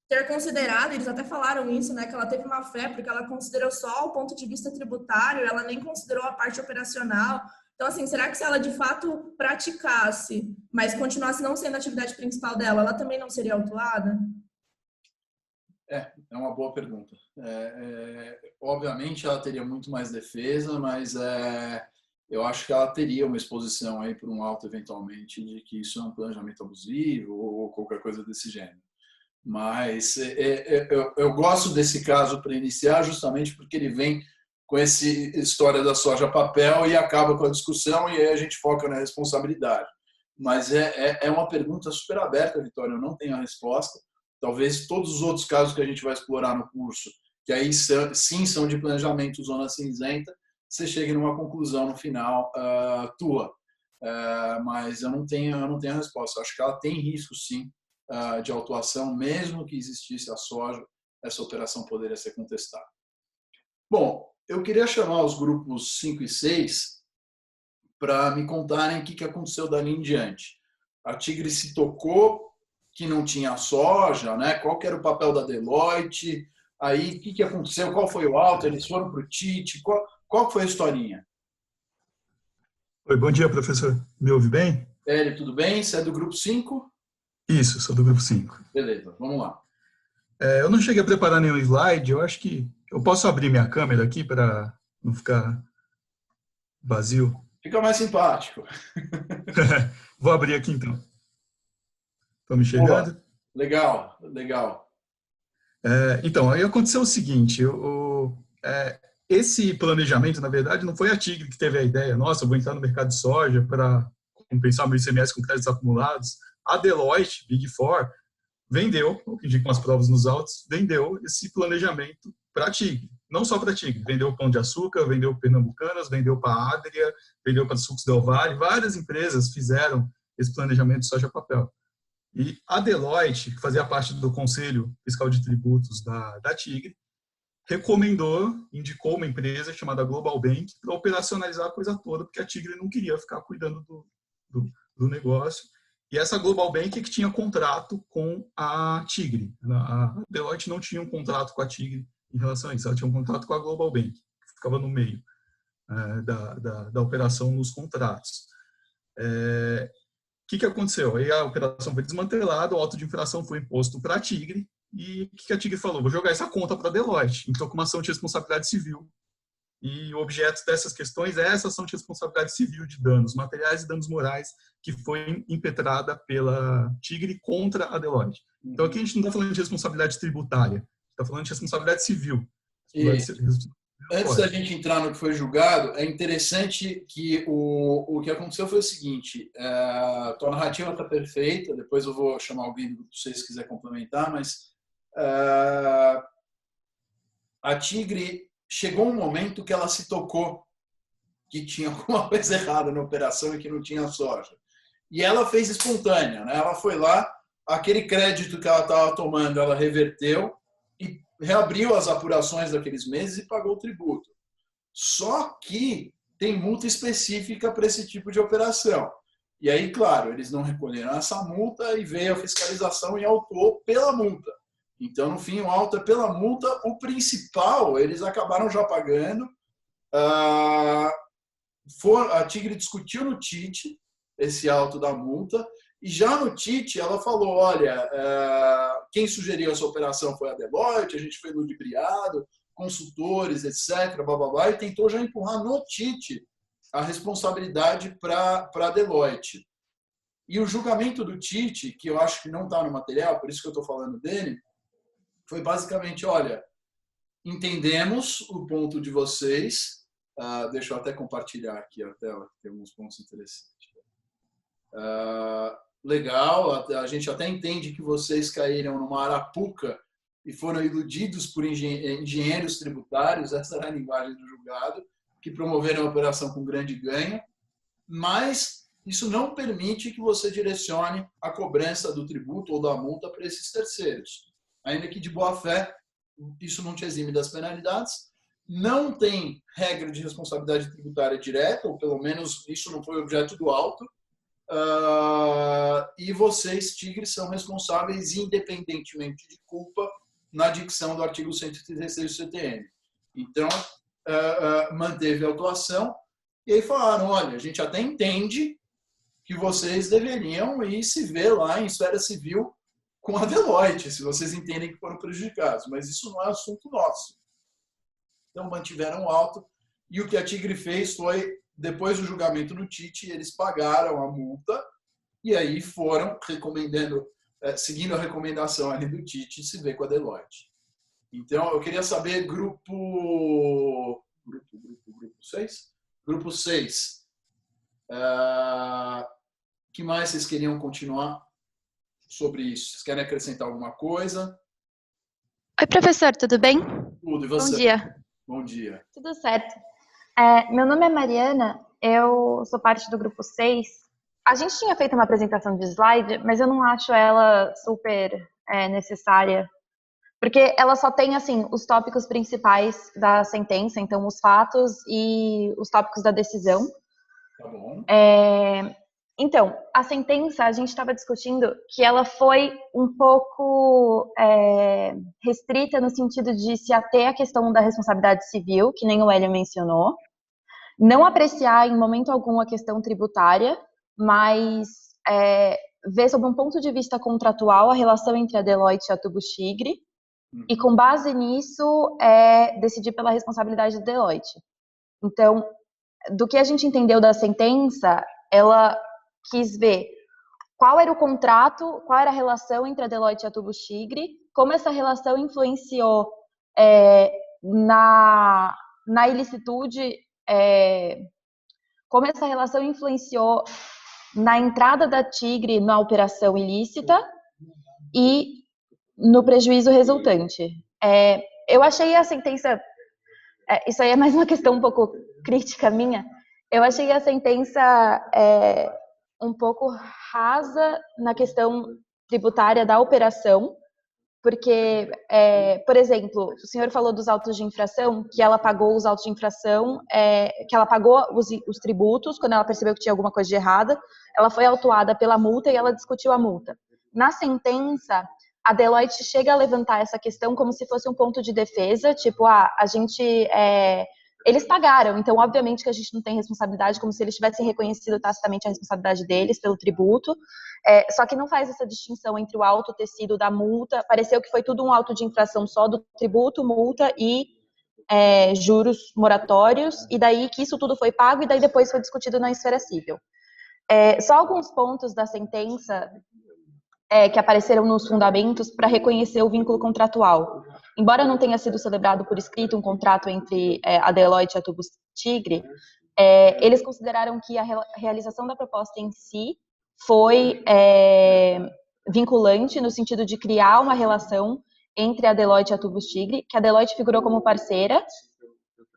ter considerado, eles até falaram isso, né, que ela teve má fé, porque ela considerou só o ponto de vista tributário, ela nem considerou a parte operacional. Então, assim, será que se ela de fato praticasse, mas continuasse não sendo a atividade principal dela, ela também não seria autuada? É uma boa pergunta. Obviamente ela teria muito mais defesa, mas eu acho que ela teria uma exposição aí para um auto eventualmente de que isso é um planejamento abusivo ou qualquer coisa desse gênero. Mas eu gosto desse caso para iniciar justamente porque ele vem com essa história da soja papel e acaba com a discussão e aí a gente foca na responsabilidade. Mas é uma pergunta super aberta, Vitória, eu não tenho a resposta. Talvez todos os outros casos que a gente vai explorar no curso, que aí sim são de planejamento zona cinzenta, você chegue numa conclusão no final tua. Mas eu não tenho a resposta. Acho que ela tem risco sim de autuação, mesmo que existisse a soja, essa operação poderia ser contestada. Bom, eu queria chamar os grupos 5 e 6 para me contarem o que aconteceu dali em diante. A Tigre se tocou que não tinha soja, né? Qual que era o papel da Deloitte? Aí, o que aconteceu? Qual foi o auto? Eles foram para o TIT? Qual foi a historinha? Oi, bom dia, professor. Me ouve bem? Hélio, tudo bem? Você é do grupo 5? Isso, sou do grupo 5. Beleza, vamos lá. Eu não cheguei a preparar nenhum slide, eu acho que eu posso abrir minha câmera aqui para não ficar vazio. Fica mais simpático. Vou abrir aqui então. Estão me enxergando? Legal. Então, aí aconteceu o seguinte, esse planejamento, na verdade, não foi a Tigre que teve a ideia, nossa, eu vou entrar no mercado de soja para compensar meu ICMS com créditos acumulados. A Deloitte, Big Four, vendeu, com as provas nos autos, vendeu esse planejamento para a Tigre. Não só para a Tigre, vendeu Pão de Açúcar, vendeu Pernambucanas, vendeu para a Adria, vendeu para Sucos Del Valle, várias empresas fizeram esse planejamento de soja papel. E a Deloitte, que fazia parte do Conselho Fiscal de Tributos da Tigre, indicou uma empresa chamada Global Bank para operacionalizar a coisa toda, porque a Tigre não queria ficar cuidando do negócio. E essa Global Bank é que tinha contrato com a Tigre. A Deloitte não tinha um contrato com a Tigre em relação a isso, ela tinha um contrato com a Global Bank, que ficava no meio da operação nos contratos. O que aconteceu? Aí a operação foi desmantelada, o auto de infração foi imposto para a Tigre, e o que a Tigre falou? Vou jogar essa conta para a Deloitte. Então, com uma ação de responsabilidade civil. E o objeto dessas questões é essa ação de responsabilidade civil de danos materiais e danos morais que foi impetrada pela Tigre contra a Deloitte. Então, aqui a gente não está falando de responsabilidade tributária, está falando de responsabilidade civil. Antes da gente entrar no que foi julgado, é interessante que o que aconteceu foi o seguinte, a tua narrativa está perfeita, depois eu vou chamar alguém do grupo 6 se quiser complementar, mas a Tigre chegou um momento que ela se tocou que tinha alguma coisa errada na operação e que não tinha soja. E ela fez espontânea, né? Ela foi lá, aquele crédito que ela estava tomando, ela reverteu e reabriu as apurações daqueles meses e pagou o tributo. Só que tem multa específica para esse tipo de operação. E aí, claro, eles não recolheram essa multa e veio a fiscalização e autuou pela multa. Então, no fim, o auto é pela multa. O principal, eles acabaram já pagando. A Tigre discutiu no TIT esse auto da multa. E já no TIT, ela falou, olha, quem sugeriu essa operação foi a Deloitte, a gente foi ludibriado, consultores, etc., blá, blá, blá, e tentou já empurrar no TIT a responsabilidade para a Deloitte. E o julgamento do TIT, que eu acho que não está no material, por isso que eu estou falando dele, foi basicamente, olha, entendemos o ponto de vocês, deixa eu até compartilhar aqui a tela, que tem alguns pontos interessantes. Legal, a gente até entende que vocês caíram numa arapuca e foram iludidos por engenheiros tributários, essa era a linguagem do julgado, que promoveram a operação com grande ganho, mas isso não permite que você direcione a cobrança do tributo ou da multa para esses terceiros. Ainda que de boa fé, isso não te exime das penalidades, não tem regra de responsabilidade tributária direta, ou pelo menos isso não foi objeto do auto, e vocês, Tigre, são responsáveis independentemente de culpa na dicção do artigo 136 do CTN. Então, manteve a autuação e aí falaram, olha, a gente até entende que vocês deveriam ir se ver lá em esfera civil com a Deloitte, se vocês entendem que foram prejudicados, mas isso não é assunto nosso. Então, mantiveram o auto e o que a Tigre fez foi, depois do julgamento no TIT, eles pagaram a multa e aí foram recomendando, seguindo a recomendação ali do TIT, se ver com a Deloitte. Então, eu queria saber, grupo 6? Grupo 6. Que mais vocês queriam continuar sobre isso? Vocês querem acrescentar alguma coisa? Oi, professor, tudo bem? Tudo, e você? Bom dia. Bom dia. Tudo certo. Meu nome é Mariana, eu sou parte do grupo 6. A gente tinha feito uma apresentação de slide, mas eu não acho ela super necessária, porque ela só tem, assim, os tópicos principais da sentença, então os fatos e os tópicos da decisão. Tá bom. Então, a sentença, a gente estava discutindo que ela foi um pouco restrita no sentido de se ater à questão da responsabilidade civil, que nem o Hélio mencionou, não apreciar em momento algum a questão tributária, mas ver sob um ponto de vista contratual a relação entre a Deloitte e a Tubos Tigre, e com base nisso, decidir pela responsabilidade da Deloitte. Então, do que a gente entendeu da sentença, ela quis ver qual era o contrato, qual era a relação entre a Deloitte e a Tubos Tigre, como essa relação influenciou na ilicitude, como essa relação influenciou na entrada da Tigre na operação ilícita e no prejuízo resultante. Eu achei a sentença, isso aí é mais uma questão um pouco crítica minha, eu achei a sentença um pouco rasa na questão tributária da operação, porque, por exemplo, o senhor falou dos autos de infração, que ela pagou os autos de infração, que ela pagou os tributos quando ela percebeu que tinha alguma coisa de errada, ela foi autuada pela multa e ela discutiu a multa. Na sentença, a Deloitte chega a levantar essa questão como se fosse um ponto de defesa, tipo, eles pagaram, então obviamente que a gente não tem responsabilidade, como se eles tivessem reconhecido tacitamente a responsabilidade deles pelo tributo, só que não faz essa distinção entre o auto ter sido da multa, pareceu que foi tudo um auto de infração só do tributo, multa e juros moratórios, e daí que isso tudo foi pago e daí depois foi discutido na esfera civil. Só alguns pontos da sentença que apareceram nos fundamentos para reconhecer o vínculo contratual. Embora não tenha sido celebrado por escrito um contrato entre a Deloitte e a Tubos Tigre, eles consideraram que a realização da proposta em si foi vinculante no sentido de criar uma relação entre a Deloitte e a Tubos Tigre, que a Deloitte figurou como parceira,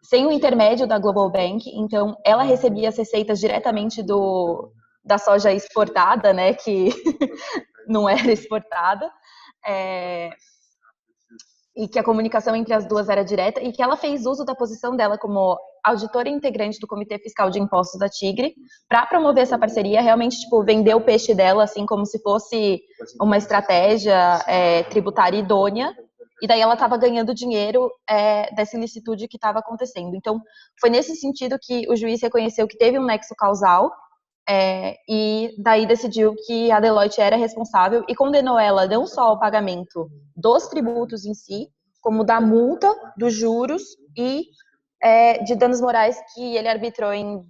sem o intermédio da Global Bank, então ela recebia as receitas diretamente da soja exportada, né, que não era exportada, e que a comunicação entre as duas era direta, e que ela fez uso da posição dela como auditora integrante do Comitê Fiscal de Impostos da Tigre para promover essa parceria, realmente, tipo, vender o peixe dela, assim, como se fosse uma estratégia tributária idônea, e daí ela estava ganhando dinheiro dessa ilicitude que estava acontecendo. Então, foi nesse sentido que o juiz reconheceu que teve um nexo causal, e daí decidiu que a Deloitte era responsável e condenou ela não só ao pagamento dos tributos em si, como da multa, dos juros e de danos morais que ele arbitrou em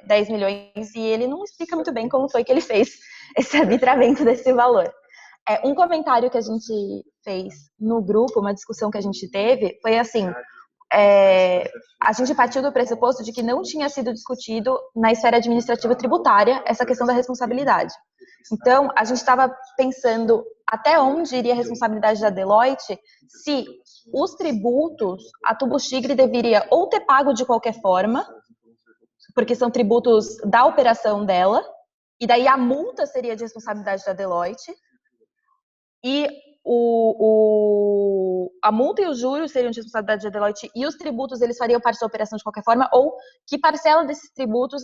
10 milhões, e ele não explica muito bem como foi que ele fez esse arbitramento desse valor. Um comentário que a gente fez no grupo, uma discussão que a gente teve, foi assim, a gente partiu do pressuposto de que não tinha sido discutido na esfera administrativa tributária essa questão da responsabilidade. Então, a gente estava pensando até onde iria a responsabilidade da Deloitte se os tributos a Tubos Tigre deveria ou ter pago de qualquer forma, porque são tributos da operação dela, e daí a multa seria de responsabilidade da Deloitte, e a multa e os juros seriam de responsabilidade da Deloitte, e os tributos eles fariam parte da operação de qualquer forma, ou que parcela desses tributos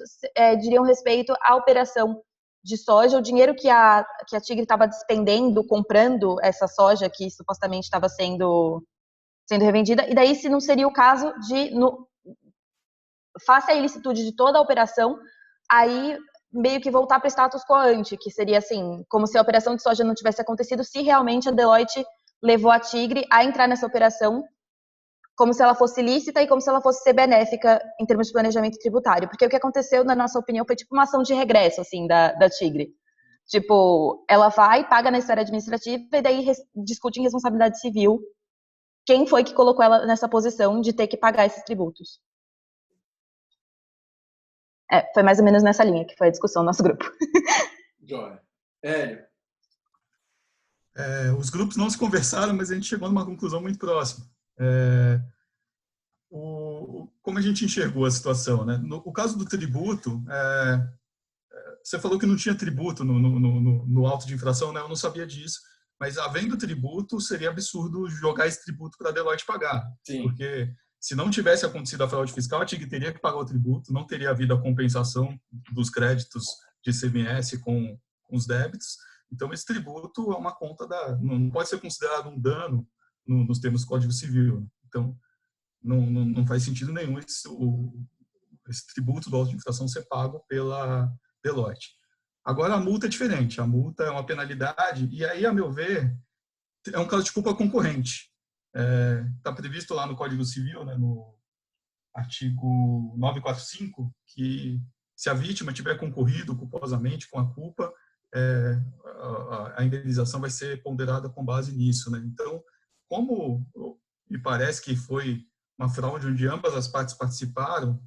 diriam respeito à operação de soja, o dinheiro que a Tigre estava despendendo, comprando essa soja que supostamente estava sendo revendida, e daí se não seria o caso de, face à ilicitude de toda a operação, aí meio que voltar para o status quo ante, que seria assim, como se a operação de soja não tivesse acontecido, se realmente a Deloitte levou a Tigre a entrar nessa operação como se ela fosse lícita e como se ela fosse ser benéfica em termos de planejamento tributário. Porque o que aconteceu, na nossa opinião, foi tipo uma ação de regresso, assim, da Tigre. Tipo, ela vai, paga na esfera administrativa e daí discute em responsabilidade civil quem foi que colocou ela nessa posição de ter que pagar esses tributos. Foi mais ou menos nessa linha que foi a discussão do nosso grupo. Joia. Hélio. Os grupos não se conversaram, mas a gente chegou numa conclusão muito próxima. Como a gente enxergou a situação, né? No caso do tributo, você falou que não tinha tributo no auto de infração, né? Eu não sabia disso, mas havendo tributo, seria absurdo jogar esse tributo para a Deloitte pagar. Sim. Porque se não tivesse acontecido a fraude fiscal, a TIG teria que pagar o tributo, não teria havido a compensação dos créditos de ICMS com os débitos. Então, esse tributo é uma conta não pode ser considerado um dano nos termos do Código Civil. Então, não faz sentido nenhum esse tributo do auto de infração ser pago pela Deloitte. Agora, a multa é diferente. A multa é uma penalidade e aí, a meu ver, é um caso de culpa concorrente. Está previsto lá no Código Civil, né, no artigo 945, que se a vítima tiver concorrido culposamente com a culpa, a indenização vai ser ponderada com base nisso, né? Então, como me parece que foi uma fraude onde ambas as partes participaram,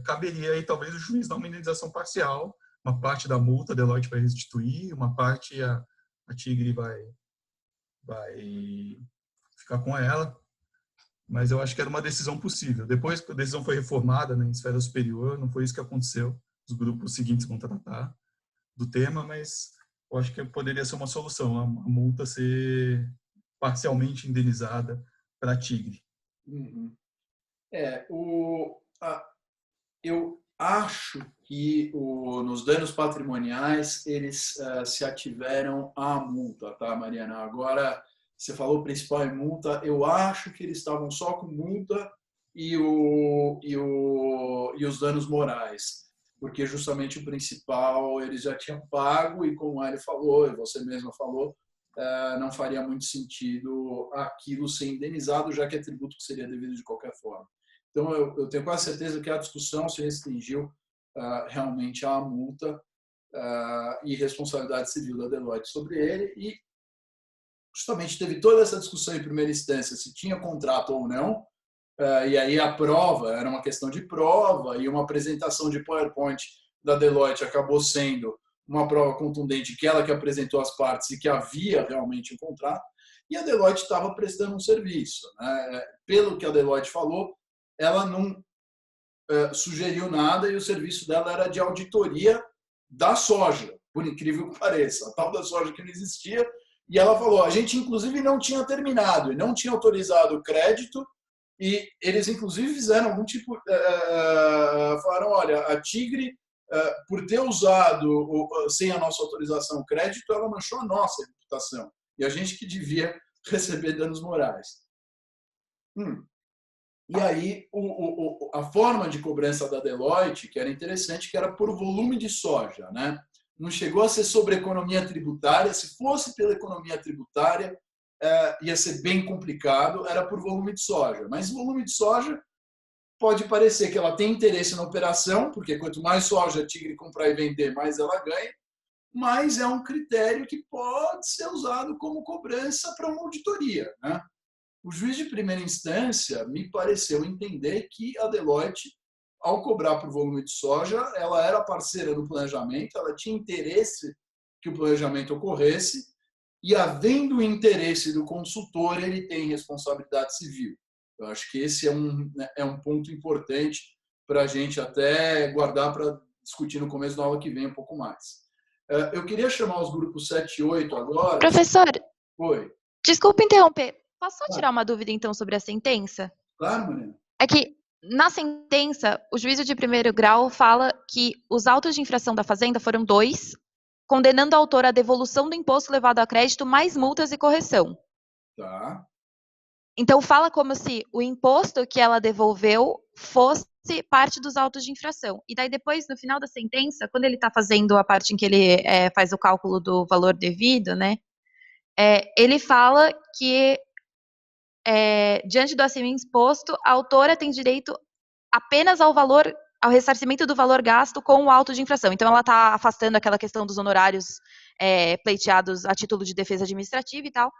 caberia aí talvez o juiz dar uma indenização parcial, uma parte da multa a Deloitte vai restituir, uma parte a Tigre vai ficar com ela, mas eu acho que era uma decisão possível. Depois que a decisão foi reformada, né, em esfera superior, não foi isso que aconteceu. Os grupos seguintes vão tratar do tema, mas eu acho que poderia ser uma solução, a multa ser parcialmente indenizada para a Tigre. Uhum. Eu acho que nos danos patrimoniais eles se ativeram à multa, tá, Mariana? Agora, você falou principal em multa, eu acho que eles estavam só com multa e os danos morais, porque justamente o principal eles já tinham pago e, como ele falou, e você mesma falou, não faria muito sentido aquilo ser indenizado, já que é tributo que seria devido de qualquer forma. Então, eu tenho quase certeza que a discussão se restringiu realmente à multa e responsabilidade civil da Deloitte sobre ele, e justamente teve toda essa discussão em primeira instância, se tinha contrato ou não, e aí a prova, era uma questão de prova, e uma apresentação de PowerPoint da Deloitte acabou sendo uma prova contundente que ela que apresentou as partes e que havia realmente um contrato, e a Deloitte estava prestando um serviço, né? Pelo que a Deloitte falou, ela não sugeriu nada e o serviço dela era de auditoria da soja, por incrível que pareça, a tal da soja que não existia. E ela falou, a gente inclusive não tinha terminado e não tinha autorizado o crédito, e eles inclusive fizeram algum tipo, falaram, olha, a Tigre, por ter usado sem a nossa autorização o crédito, ela manchou a nossa reputação, e a gente que devia receber danos morais. E aí, a forma de cobrança da Deloitte, que era interessante, que era por volume de soja, né? Não chegou a ser sobre economia tributária. Se fosse pela economia tributária, ia ser bem complicado, era por volume de soja. Mas volume de soja pode parecer que ela tem interesse na operação, porque quanto mais soja a Tigre comprar e vender, mais ela ganha, mas é um critério que pode ser usado como cobrança para uma auditoria, né? O juiz de primeira instância me pareceu entender que a Deloitte, ao cobrar por volume de soja, ela era parceira do planejamento, ela tinha interesse que o planejamento ocorresse, e havendo o interesse do consultor, ele tem responsabilidade civil. Eu acho que esse é um ponto importante para a gente até guardar para discutir no começo da aula que vem um pouco mais. Eu queria chamar os grupos 7 e 8 agora. Professor, Oi. Desculpa interromper. Posso só tirar uma dúvida, então, sobre a sentença? Claro, Marina. É que, na sentença, o juízo de primeiro grau fala que os autos de infração da Fazenda foram 2, condenando a autora à devolução do imposto levado a crédito, mais multas e correção. Tá. Então, fala como se o imposto que ela devolveu fosse parte dos autos de infração. E daí, depois, no final da sentença, quando ele está fazendo a parte em que ele faz o cálculo do valor devido, né, ele fala que diante do acima imposto, a autora tem direito apenas ao ressarcimento do valor gasto com o auto de infração. Então, ela está afastando aquela questão dos honorários pleiteados a título de defesa administrativa e tal.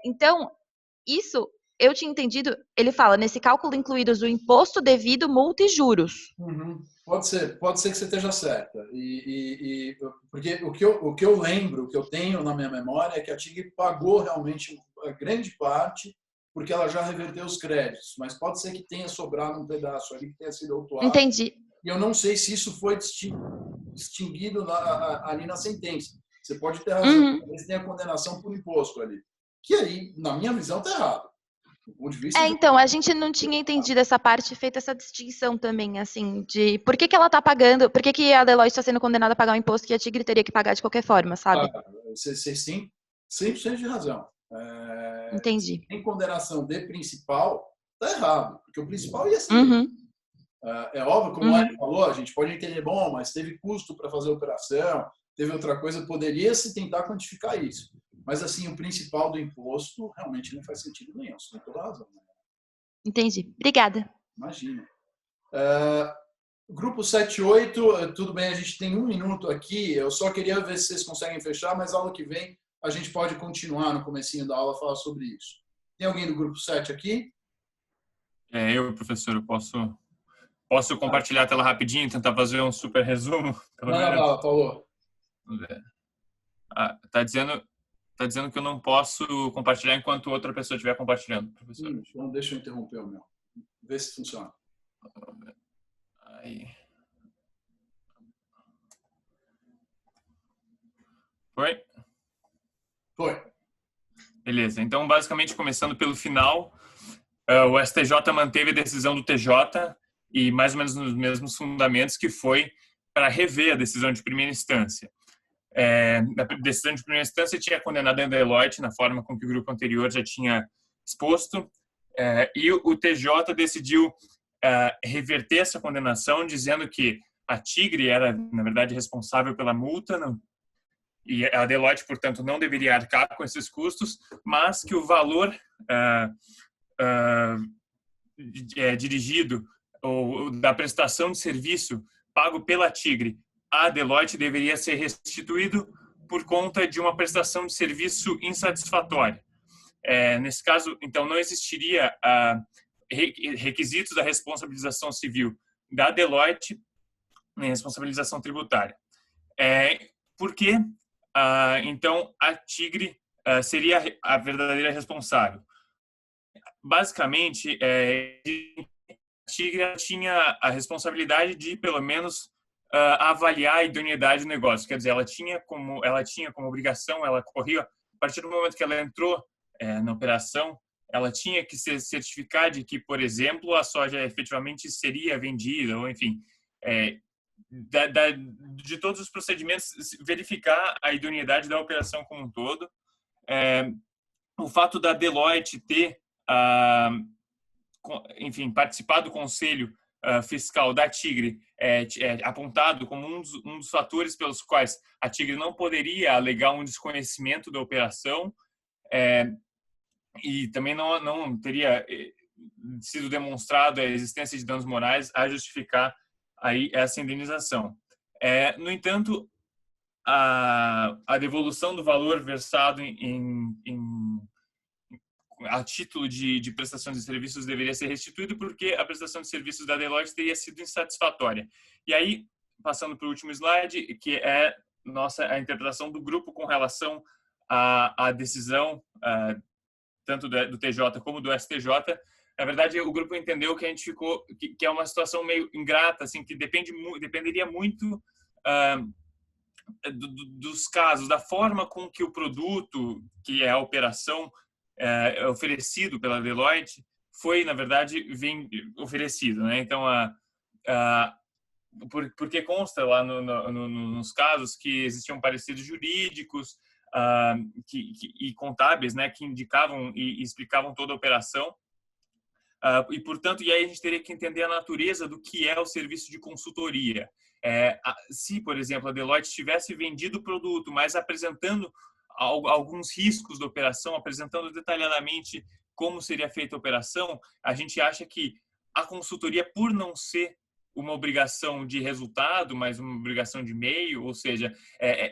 Então, isso, eu tinha entendido, ele fala, nesse cálculo incluídos o imposto devido, multa e juros. Uhum. Pode ser que você esteja certa. Porque o que eu lembro, o que eu tenho na minha memória é que a Tigre pagou realmente a grande parte, porque ela já reverteu os créditos, mas pode ser que tenha sobrado um pedaço ali que tenha sido autuado. Entendi. E eu não sei se isso foi distinguido ali na sentença. Você pode ter razão, talvez tenha condenação por imposto ali. Que aí, na minha visão, está errado. Do ponto de vista então, a gente não tinha entendido essa parte, feita essa distinção também, assim, de por que ela está pagando, por que a Deloitte está sendo condenada a pagar um imposto que a Tigre teria que pagar de qualquer forma, sabe? Você sim, 100% de razão. Entendi. Em condenação de principal, está errado, porque o principal ia ser. É óbvio, como o Ari falou, a gente pode entender, bom, mas teve custo para fazer a operação, teve outra coisa, poderia se tentar quantificar isso. Mas, assim, o principal do imposto realmente não faz sentido nenhum, você tem toda a razão. Entendi. Obrigada. Imagina. Grupo 7 e 8, tudo bem, a gente tem 1 minuto aqui, eu só queria ver se vocês conseguem fechar, mas aula que vem a gente pode continuar no comecinho da aula a falar sobre isso. Tem alguém do grupo 7 aqui? Eu, professor, eu posso compartilhar a tela rapidinho e tentar fazer um super resumo? Não, falou. Vamos ver. Tá dizendo que eu não posso compartilhar enquanto outra pessoa estiver compartilhando, professor. Então deixa eu interromper o meu. Vê se funciona. Aí. Foi? Foi. Beleza. Então, basicamente, começando pelo final, o STJ manteve a decisão do TJ e mais ou menos nos mesmos fundamentos, que foi para rever a decisão de primeira instância. Na decisão de primeira instância tinha condenado a Deloitte na forma com que o grupo anterior já tinha exposto, e o TJ decidiu reverter essa condenação, dizendo que a Tigre era, na verdade, responsável pela multa, e a Deloitte, portanto, não deveria arcar com esses custos, mas que o valor dirigido ou da prestação de serviço pago pela Tigre à Deloitte deveria ser restituído por conta de uma prestação de serviço insatisfatória. Nesse caso, então, não existiria requisitos da responsabilização civil da Deloitte nem responsabilização tributária. por que, então, a Tigre seria a verdadeira responsável? Basicamente, a Tigre tinha a responsabilidade de, pelo menos, avaliar a idoneidade do negócio. Quer dizer, ela tinha como obrigação, ela corria, a partir do momento que ela entrou na operação, ela tinha que se certificar de que, por exemplo, a soja efetivamente seria vendida, ou enfim, de todos os procedimentos, verificar a idoneidade da operação como um todo. O fato da Deloitte ter, enfim, participado do conselho fiscal da Tigre apontado como um dos fatores pelos quais a Tigre não poderia alegar um desconhecimento da operação, e também não teria sido demonstrado a existência de danos morais a justificar aí essa indenização. No entanto, a devolução do valor versado a título de prestação de serviços deveria ser restituído porque a prestação de serviços da Deloitte teria sido insatisfatória. E aí, passando para o último slide, que é a interpretação do grupo com relação à decisão tanto do TJ como do STJ. Na verdade, o grupo entendeu que a gente que é uma situação meio ingrata, assim, que dependeria muito dos casos, da forma com que o produto, que é a operação oferecido pela Deloitte, foi, na verdade, oferecido, né? Então, porque consta lá nos casos que existiam pareceres jurídicos e contábeis, né, que indicavam e explicavam toda a operação. E, portanto, aí a gente teria que entender a natureza do que é o serviço de consultoria. Se, por exemplo, a Deloitte tivesse vendido o produto, mas apresentando alguns riscos da operação, apresentando detalhadamente como seria feita a operação, a gente acha que a consultoria, por não ser uma obrigação de resultado, mas uma obrigação de meio, ou seja,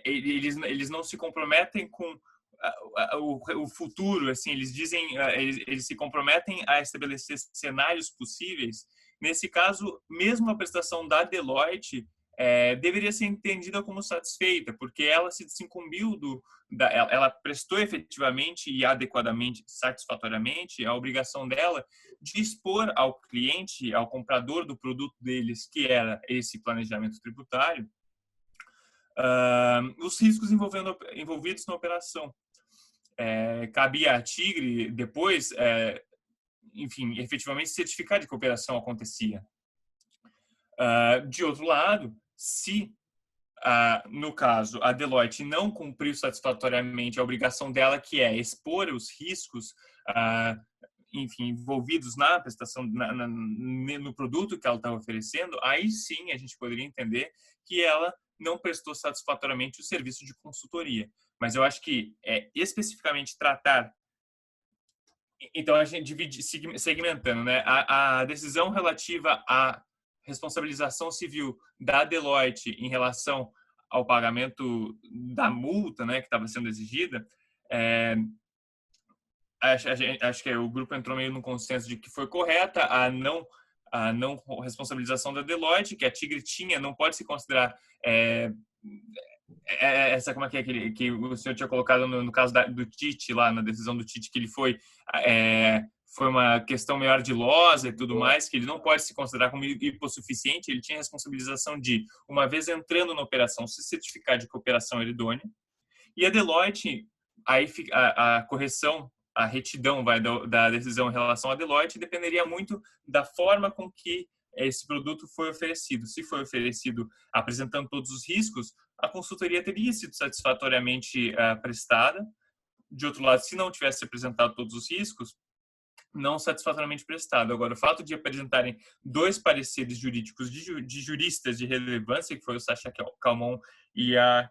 eles não se comprometem com o futuro, assim, eles se comprometem a estabelecer cenários possíveis. Nesse caso, mesmo a prestação da Deloitte deveria ser entendida como satisfeita, porque ela se desincumbiu ela prestou efetivamente e adequadamente, satisfatoriamente, a obrigação dela de expor ao cliente, ao comprador do produto deles, que era esse planejamento tributário, os riscos envolvidos na operação. Cabia à Tigre depois, enfim, efetivamente certificar de que a operação acontecia. De outro lado, se no caso a Deloitte não cumpriu satisfatoriamente a obrigação dela, que é expor os riscos, enfim, envolvidos na prestação, no produto que ela estava oferecendo, aí sim a gente poderia entender que ela não prestou satisfatoriamente o serviço de consultoria. Mas eu acho que especificamente tratar. Então a gente divide segmentando, né? A decisão relativa à responsabilização civil da Deloitte em relação ao pagamento da multa, né, que estava sendo exigida, acho que o grupo entrou meio no consenso de que foi correta a não responsabilização da Deloitte, que a Tigre não pode se considerar essa, como é que o senhor tinha colocado no caso do Tite, lá na decisão do Tite, que ele foi uma questão meio ardilosa e tudo mais, que ele não pode se considerar como hipossuficiente. Ele tinha a responsabilização de, uma vez entrando na operação, se certificar de que a operação era idônea. E a Deloitte, aí a correção, a retidão da decisão em relação à Deloitte dependeria muito da forma com que esse produto foi oferecido. Se foi oferecido apresentando todos os riscos, a consultoria teria sido satisfatoriamente prestada. De outro lado, se não tivesse apresentado todos os riscos, não satisfatoriamente prestado. Agora, o fato de apresentarem dois pareceres jurídicos de juristas de relevância, que foi o Sacha Calmon e a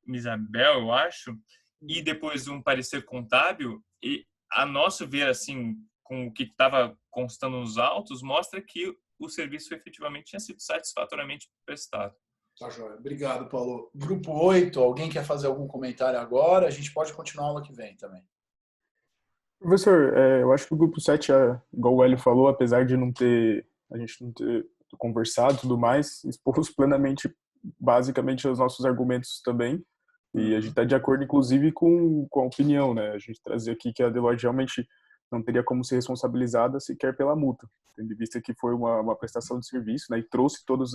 Misabel, eu acho, e depois um parecer contábil, e a nosso ver, assim, com o que estava constando nos autos, mostra que o serviço efetivamente tinha sido satisfatoriamente prestado. Tá joia. Obrigado, Paulo. Grupo 8, alguém quer fazer algum comentário agora? A gente pode continuar aula que vem também. Professor, eu acho que o grupo 7, igual o Hélio falou, apesar de a gente não ter conversado e tudo mais, expôs plenamente basicamente os nossos argumentos também, e a gente está de acordo, inclusive, com a opinião, né? A gente trazia aqui que a Deloitte realmente não teria como ser responsabilizada sequer pela multa, tendo em vista que foi uma prestação de serviço, né? E trouxe todos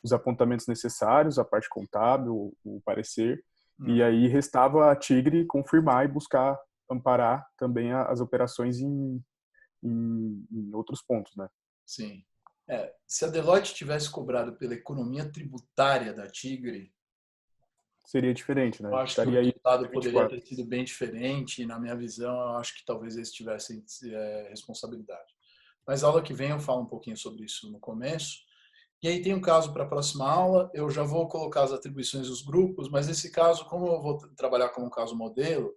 os apontamentos necessários, a parte contábil, o parecer, e aí restava a Tigre confirmar e buscar amparar também as operações em outros pontos, né? Sim. Se a Deloitte tivesse cobrado pela economia tributária da Tigre, seria diferente, né? eu acho que o resultado poderia ter sido bem diferente, e na minha visão, eu acho que talvez eles tivessem responsabilidade. Mas a aula que vem eu falo um pouquinho sobre isso no começo. E aí tem um caso para a próxima aula, eu já vou colocar as atribuições dos grupos, mas esse caso, como eu vou trabalhar como um caso modelo,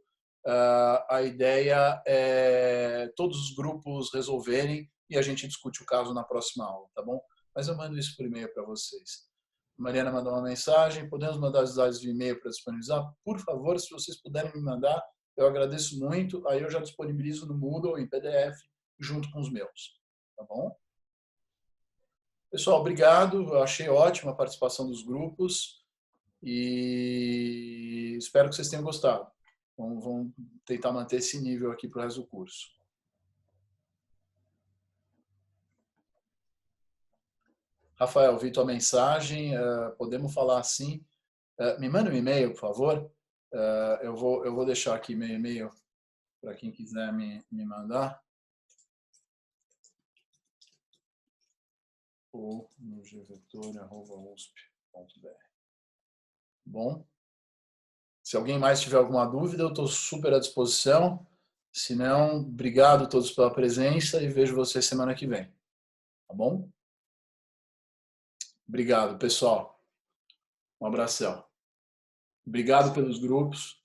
a ideia é todos os grupos resolverem e a gente discute o caso na próxima aula, tá bom? Mas eu mando isso por e-mail para vocês. Mariana mandou uma mensagem, podemos mandar os dados de e-mail para disponibilizar? Por favor, se vocês puderem me mandar, eu agradeço muito, aí eu já disponibilizo no Moodle, em PDF, junto com os meus, tá bom? Pessoal, obrigado, eu achei ótima a participação dos grupos e espero que vocês tenham gostado. Vamos tentar manter esse nível aqui para o resto do curso. Rafael, vi tua mensagem, podemos falar assim. Me manda um e-mail, por favor. Eu vou deixar aqui meu e-mail para quem quiser me mandar. Ou no gvetor@usp.br. Bom, se alguém mais tiver alguma dúvida, eu estou super à disposição. Se não, obrigado a todos pela presença e vejo vocês semana que vem. Tá bom? Obrigado, pessoal. Um abração. Obrigado pelos grupos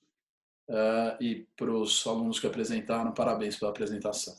e para os alunos que apresentaram. Parabéns pela apresentação.